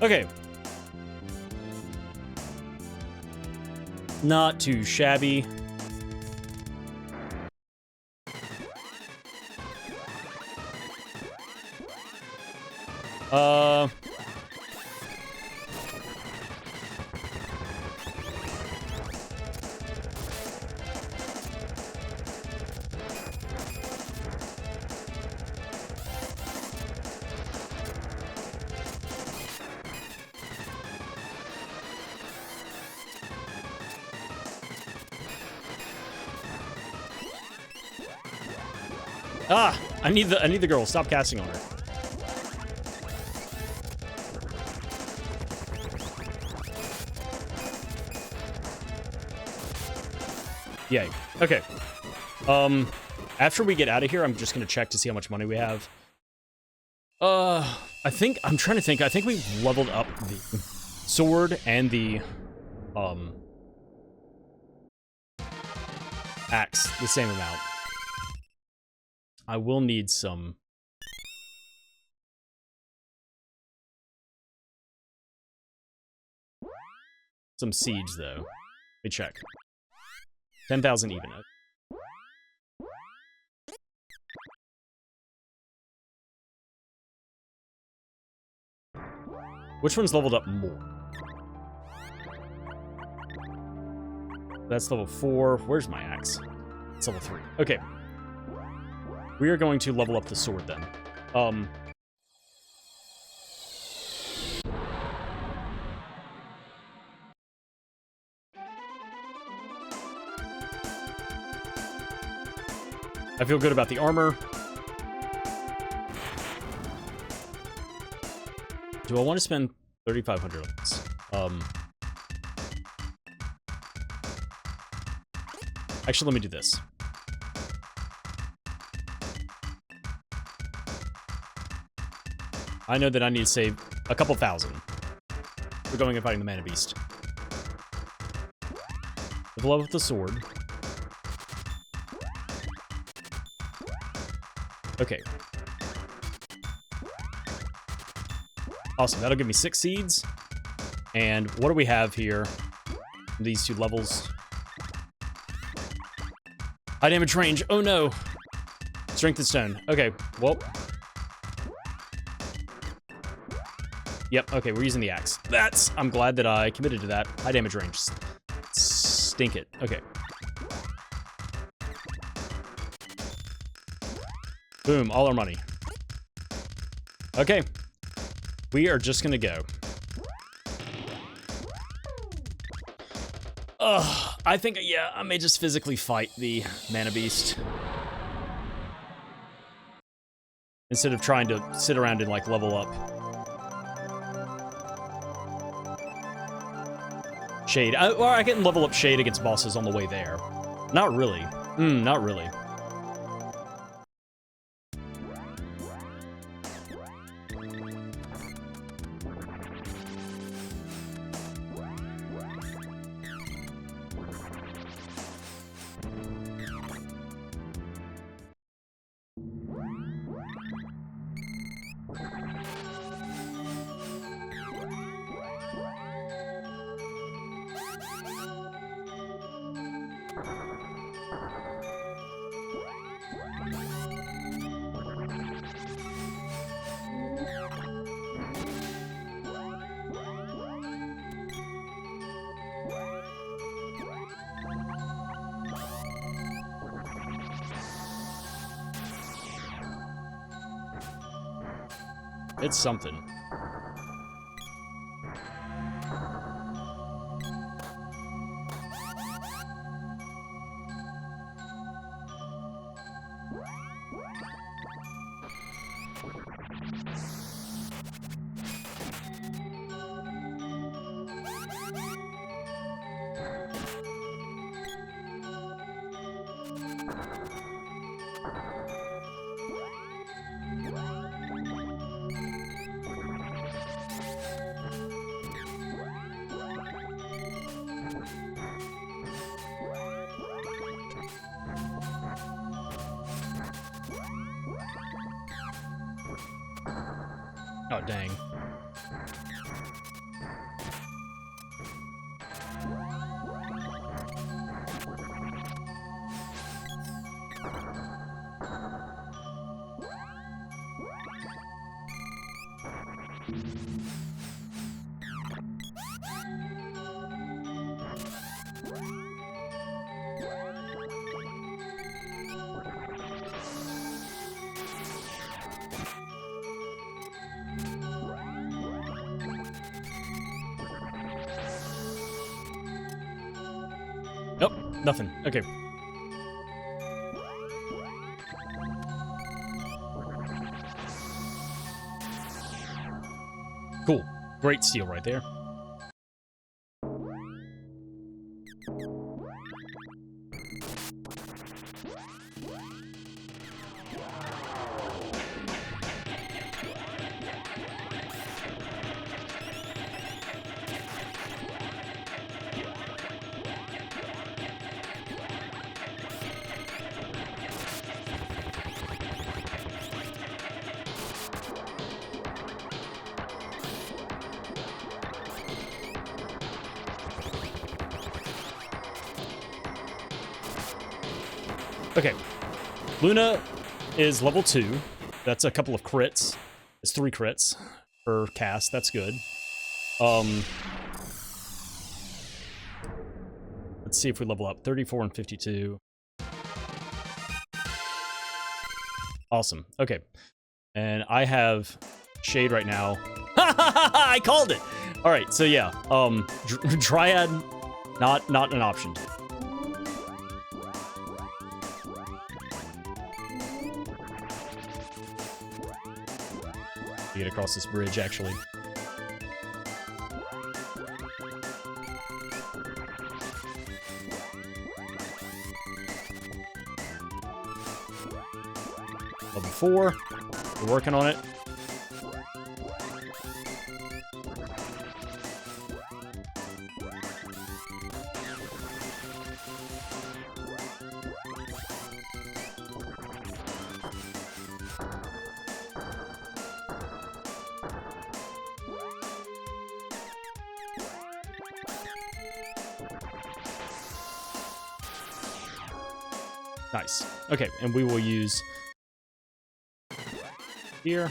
Okay. Not too shabby. Ah, I need the girl. Stop casting on her. Yay. Okay. After we get out of here, I'm just gonna check to see how much money we have. I'm trying to think. I think we leveled up the sword and the axe the same amount. I will need some seeds, though. Let me check. 10,000 even. Which one's leveled up more? That's level 4. Where's my axe? It's level 3. Okay. We are going to level up the sword then. I feel good about the armor. Do I want to spend 3,500 on this? Actually, let me do this. I know that I need to save a couple thousand. We're going and fighting the Mana Beast. Level up with the sword. Okay. Awesome, that'll give me 6 seeds. And what do we have here? These 2 levels. High damage range, oh no! Strength and stone, okay, well. Yep, okay, we're using the axe. I'm glad that I committed to that. High damage range. Stink it, okay. Boom, all our money. Okay. We are just gonna go. Ugh, I think, yeah, I may just physically fight the Mana Beast. Instead of trying to sit around and, like, level up. Shade. Or I can level up Shade against bosses on the way there. Not really. Not really. It's something. Oh, dang. Nope, nothing. Okay. Cool. Great steal right there. Okay, Luna is level 2. That's a couple of crits. It's 3 crits per cast. That's good. Let's see if we level up. 34 and 52. Awesome. Okay, and I have Shade right now. I called it. All right, so yeah, Dryad, not an option. Get across this bridge, actually. Level 4. We're working on it. Nice. Okay, and we will use here.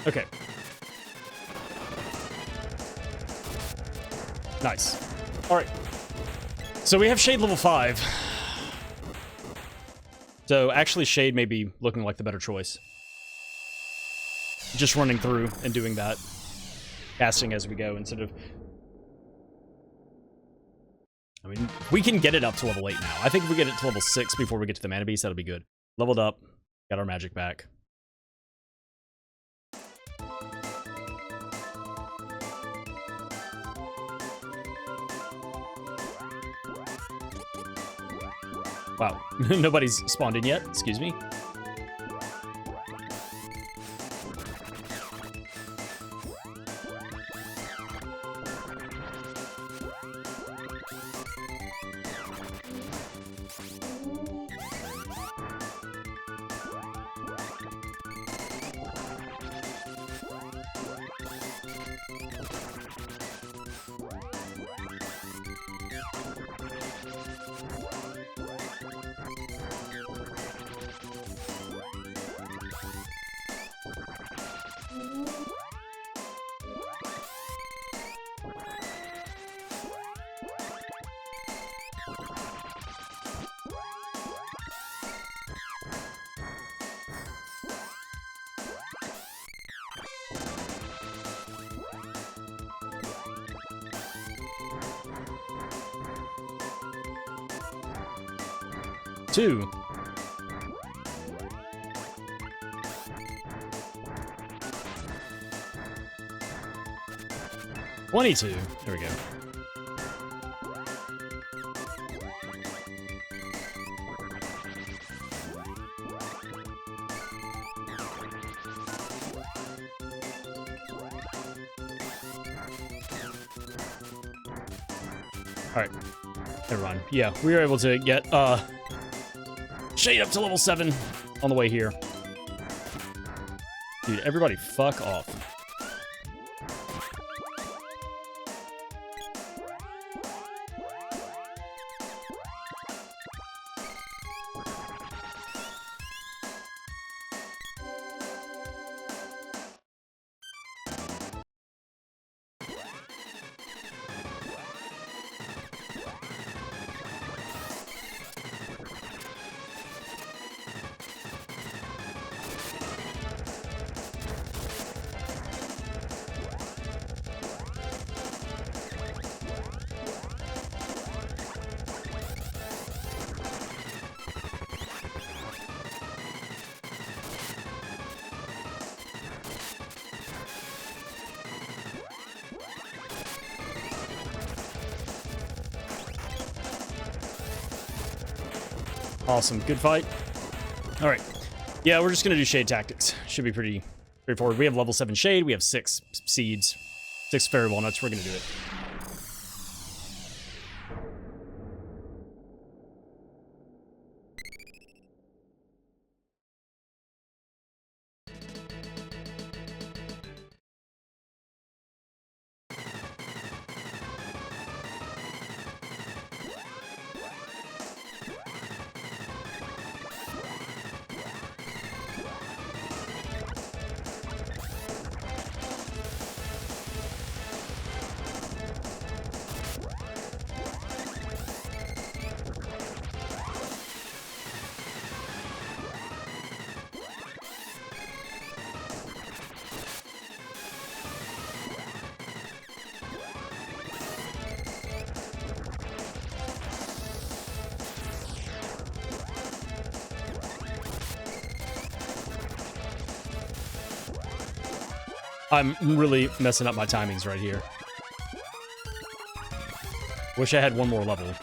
Okay. Nice. All right. So we have Shade level 5. So actually Shade may be looking like the better choice. Just running through and doing that. Casting as we go instead of... I mean, we can get it up to level 8 now. I think if we get it to level 6 before we get to the Mana Beast, that'll be good. Leveled up. Got our magic back. Wow, nobody's spawned in yet. Excuse me. Two. $22. There we go. Alright. Never mind. Yeah, we were able to get Shade up to level 7 on the way here. Dude, everybody fuck off. Awesome. Good fight. All right. Yeah, we're just going to do shade tactics. Should be pretty straightforward. We have level 7 shade. We have 6 seeds, 6 fairy walnuts. We're going to do it. I'm really messing up my timings right here. Wish I had one more level.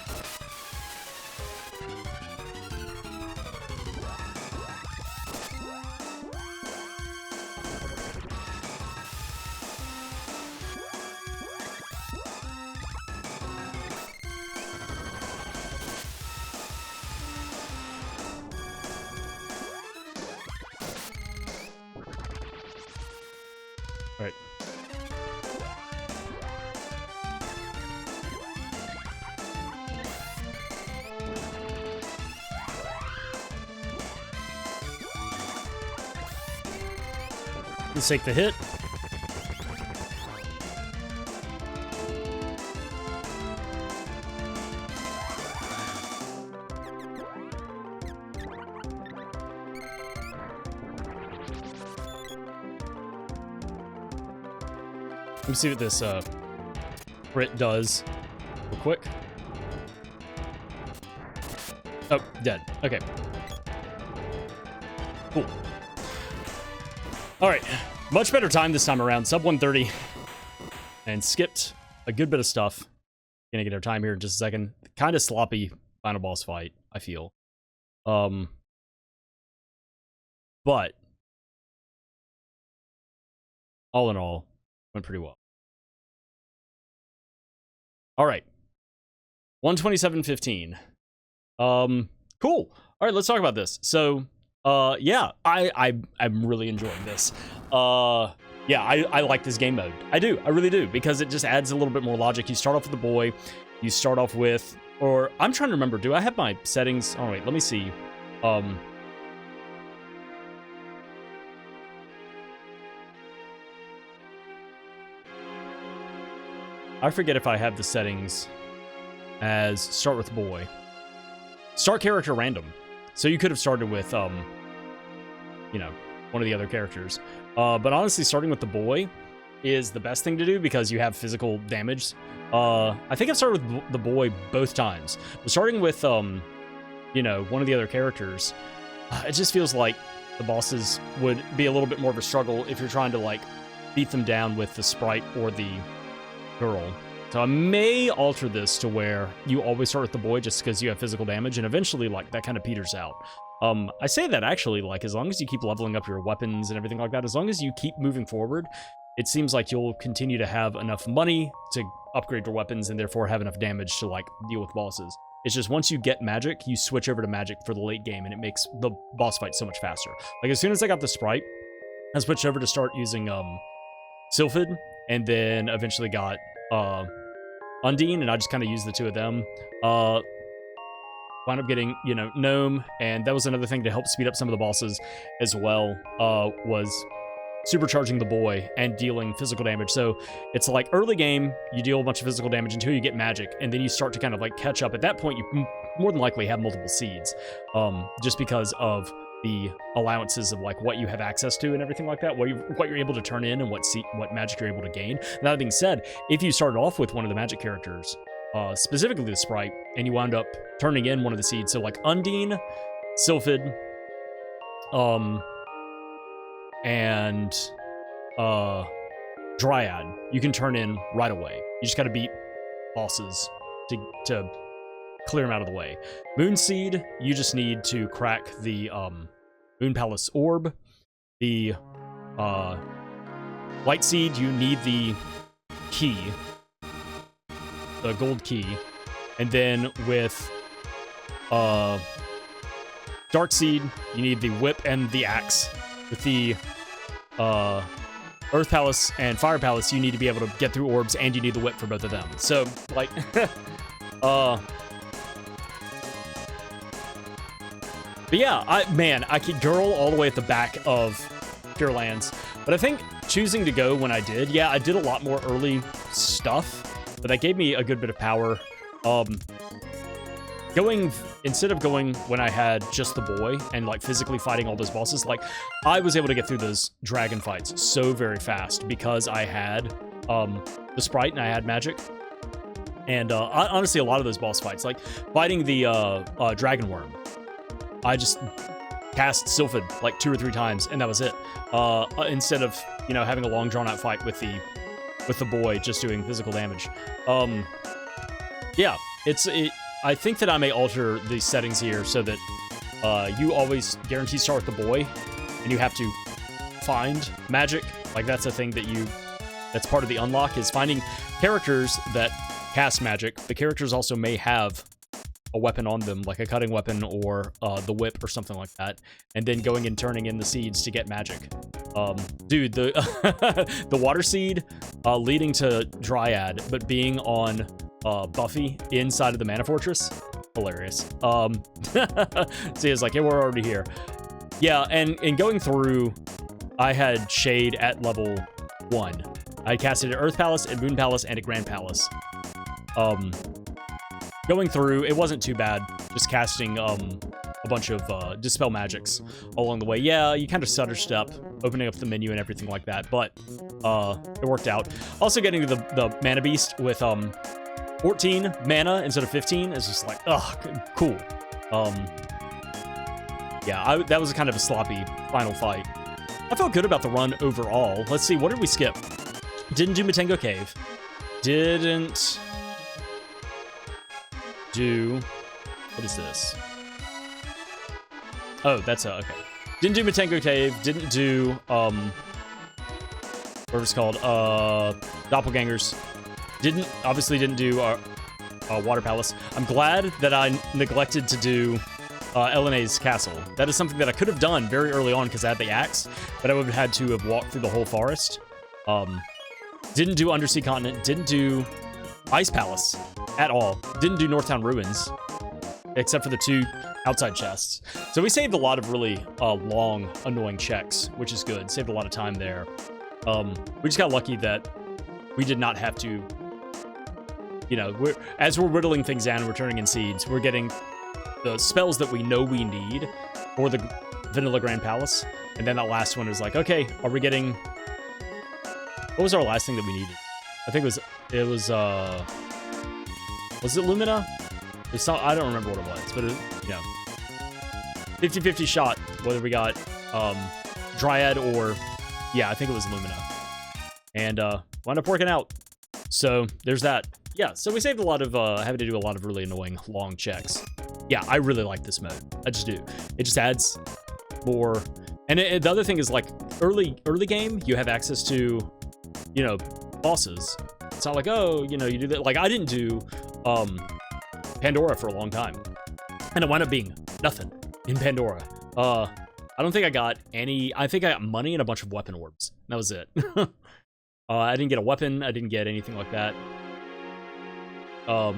Right. Let's take the hit. Let me see what this crit does real quick. Oh, dead. Okay. Cool. All right. Much better time this time around. Sub 130. And skipped a good bit of stuff. Gonna get our time here in just a second. Kind of sloppy final boss fight, I feel. But all in all, went pretty well. All right. 127.15. Cool. All right, let's talk about this. So, yeah, I'm really enjoying this. Yeah, I like this game mode. I do. I really do, because it just adds a little bit more logic. You start off with the boy. You start off with, or I'm trying to remember, do I have my settings? Oh, wait, let me see. I forget if I have the settings as start with boy. Start character random. So you could have started with, you know, one of the other characters. But honestly, starting with the boy is the best thing to do because you have physical damage. I think I've started with the boy both times. But starting with, you know, one of the other characters, it just feels like the bosses would be a little bit more of a struggle if you're trying to, like, beat them down with the sprite or the girl. So I may alter this to where you always start with the boy just because you have physical damage, and eventually, like, that kind of peters out. I say that actually, like, as long as you keep leveling up your weapons and everything like that, as long as you keep moving forward, it seems like you'll continue to have enough money to upgrade your weapons and therefore have enough damage to like deal with bosses. It's just once you get magic, you switch over to magic for the late game, and it makes the boss fight so much faster. Like as soon as I got the Sprite, I switched over to start using Sylphid, and then eventually got Undine, and I just kind of used the two of them. Wound up getting, you know, Gnome, and that was another thing to help speed up some of the bosses as well, was supercharging the boy and dealing physical damage. So it's like early game, you deal a bunch of physical damage until you get magic, and then you start to kind of like catch up. At that point, you more than likely have multiple seeds, just because of the allowances of like what you have access to and everything like that, what you're able to turn in and what magic you're able to gain. That being said, if you started off with one of the magic characters, specifically the Sprite, and you wound up turning in one of the seeds, so like Undine, Sylphid, and Dryad, you can turn in right away. You just gotta beat bosses to clear them out of the way. Moon Seed, you just need to crack the Moon Palace Orb. The Light Seed, you need the key, the gold key. And then with Dark Seed, you need the whip and the axe. With the Earth Palace and Fire Palace, you need to be able to get through orbs, and you need the whip for both of them. So, like, but yeah, I could girl all the way at the back of Pure Lands. But I think choosing to go when I did, yeah, I did a lot more early stuff, but that gave me a good bit of power. Instead of going when I had just the boy and like physically fighting all those bosses, like I was able to get through those dragon fights so very fast because I had the Sprite and I had magic. And honestly, a lot of those boss fights, like fighting the dragon worm, I just cast Sylphid like 2 or 3 times and that was it. Instead of, you know, having a long drawn out fight with the boy just doing physical damage. Yeah, I think that I may alter the settings here so that you always guarantee start with the boy, and you have to find magic. Like that's a thing that's part of the unlock, is finding characters that cast magic. The characters also may have a weapon on them, like a cutting weapon or the whip or something like that, and then going and turning in the seeds to get magic. Dude, the the water seed leading to Dryad, but being on Buffy inside of the Mana Fortress, hilarious. So it's like, yeah, we're already here. Yeah, and going through, I had Shade at level 1. I casted an Earth Palace, a Moon Palace, and a Grand Palace. Going through, it wasn't too bad, just casting a bunch of Dispel Magics along the way. Yeah, you kind of stutter step, opening up the menu and everything like that, but it worked out. Also getting to the Mana Beast with 14 mana instead of 15 is just like, ugh, cool. Yeah, that was kind of a sloppy final fight. I felt good about the run overall. Let's see, what did we skip? Didn't do Matengo Cave. Didn't do... What is this? Oh, that's okay. Didn't do Matengo Cave. Didn't do, whatever it's called, Doppelgangers. Obviously didn't do Water Palace. I'm glad that I neglected to do Elena's Castle. That is something that I could have done very early on because I had the axe, but I would have had to have walked through the whole forest. Didn't do Undersea Continent. Didn't do Ice Palace at all. Didn't do Northtown Ruins, except for the 2 outside chests. So we saved a lot of really long, annoying checks, which is good. Saved a lot of time there. We just got lucky that we did not have to, you know, as we're whittling things down and we're turning in seeds, we're getting the spells that we know we need for the Vanilla Grand Palace. And then that last one is like, okay, are we getting... What was our last thing that we needed? I think it was it Lumina? It's not, I don't remember what it was, but it, you know, 50-50 shot whether we got Dryad or, yeah, I think it was Lumina. And wound up working out. So there's that. Yeah, so we saved a lot of having to do a lot of really annoying long checks. Yeah, I really like this mode. I just do. It just adds more. And the other thing is, like, early game, you have access to you know, bosses. It's not like, oh, you know, you do that. Like, I didn't do Pandora for a long time, and it wound up being nothing in Pandora. I don't think I got any. I think I got money and a bunch of weapon orbs. That was it. I didn't get a weapon. I didn't get anything like that. But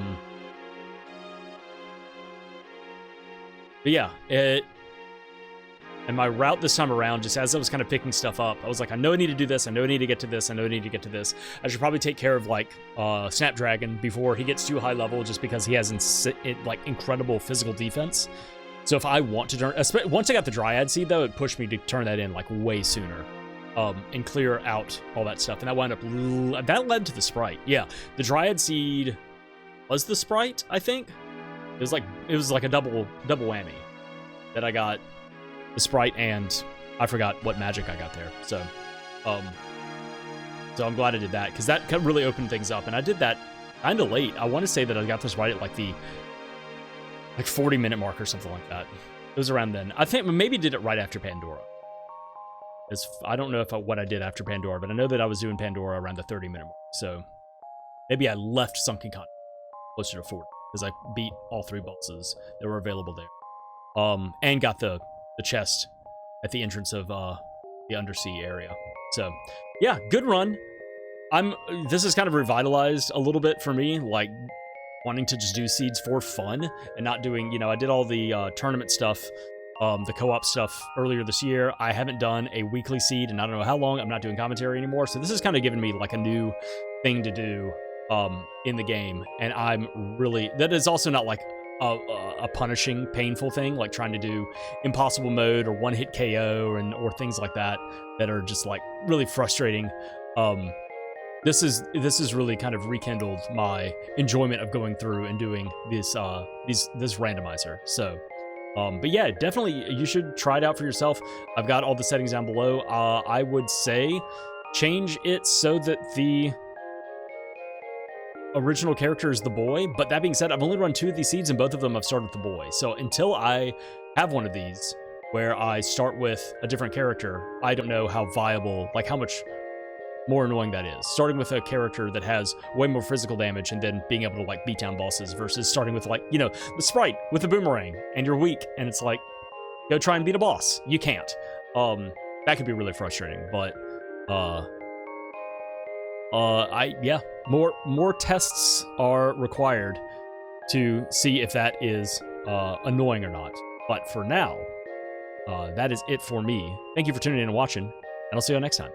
yeah, and my route this time around, just as I was kind of picking stuff up, I was like, I know I need to do this. I know I need to get to this. I know I need to get to this. I should probably take care of, like, Snapdragon before he gets too high level, just because he has incredible physical defense. So if I want to turn, once I got the Dryad Seed, though, it pushed me to turn that in, like, way sooner. And clear out all that stuff. And that wound up, that led to the Sprite. Yeah, the Dryad Seed was the Sprite, I think. It was like a double whammy that I got. The Sprite, and I forgot what magic I got there. So I'm glad I did that, because that really opened things up. And I did that kind of late. I want to say that I got this right at like the 40-minute mark or something like that. It was around then. I think maybe did it right after Pandora. I don't know what I did after Pandora, but I know that I was doing Pandora around the 30-minute mark. So maybe I left Sunken Continent closer to 40, because I beat all 3 bosses that were available there. And got the chest at the entrance of the undersea area. So yeah, good run. This is kind of revitalized a little bit for me, like wanting to just do seeds for fun and not doing, you know, I did all the tournament stuff, the co-op stuff earlier this year. I haven't done a weekly seed and I don't know how long. I'm not doing commentary anymore. So this is kind of giving me like a new thing to do in the game. And that is also not like a punishing, painful thing, like trying to do impossible mode or one-hit KO or things like that are just like really frustrating. This is really kind of rekindled my enjoyment of going through and doing this randomizer. So, but yeah, definitely you should try it out for yourself. I've got all the settings down below. I would say change it so that the original character is the boy, but that being said, I've only run 2 of these seeds and both of them I've started with the boy. So until I have one of these where I start with a different character, I don't know how viable, like how much more annoying that is. Starting with a character that has way more physical damage and then being able to like beat down bosses versus starting with, like, you know, the Sprite with a boomerang and you're weak and it's like, go try and beat a boss. You can't. That could be really frustrating, but more tests are required to see if that is annoying or not. But for now, that is it for me. Thank you for tuning in and watching, and I'll see you next time.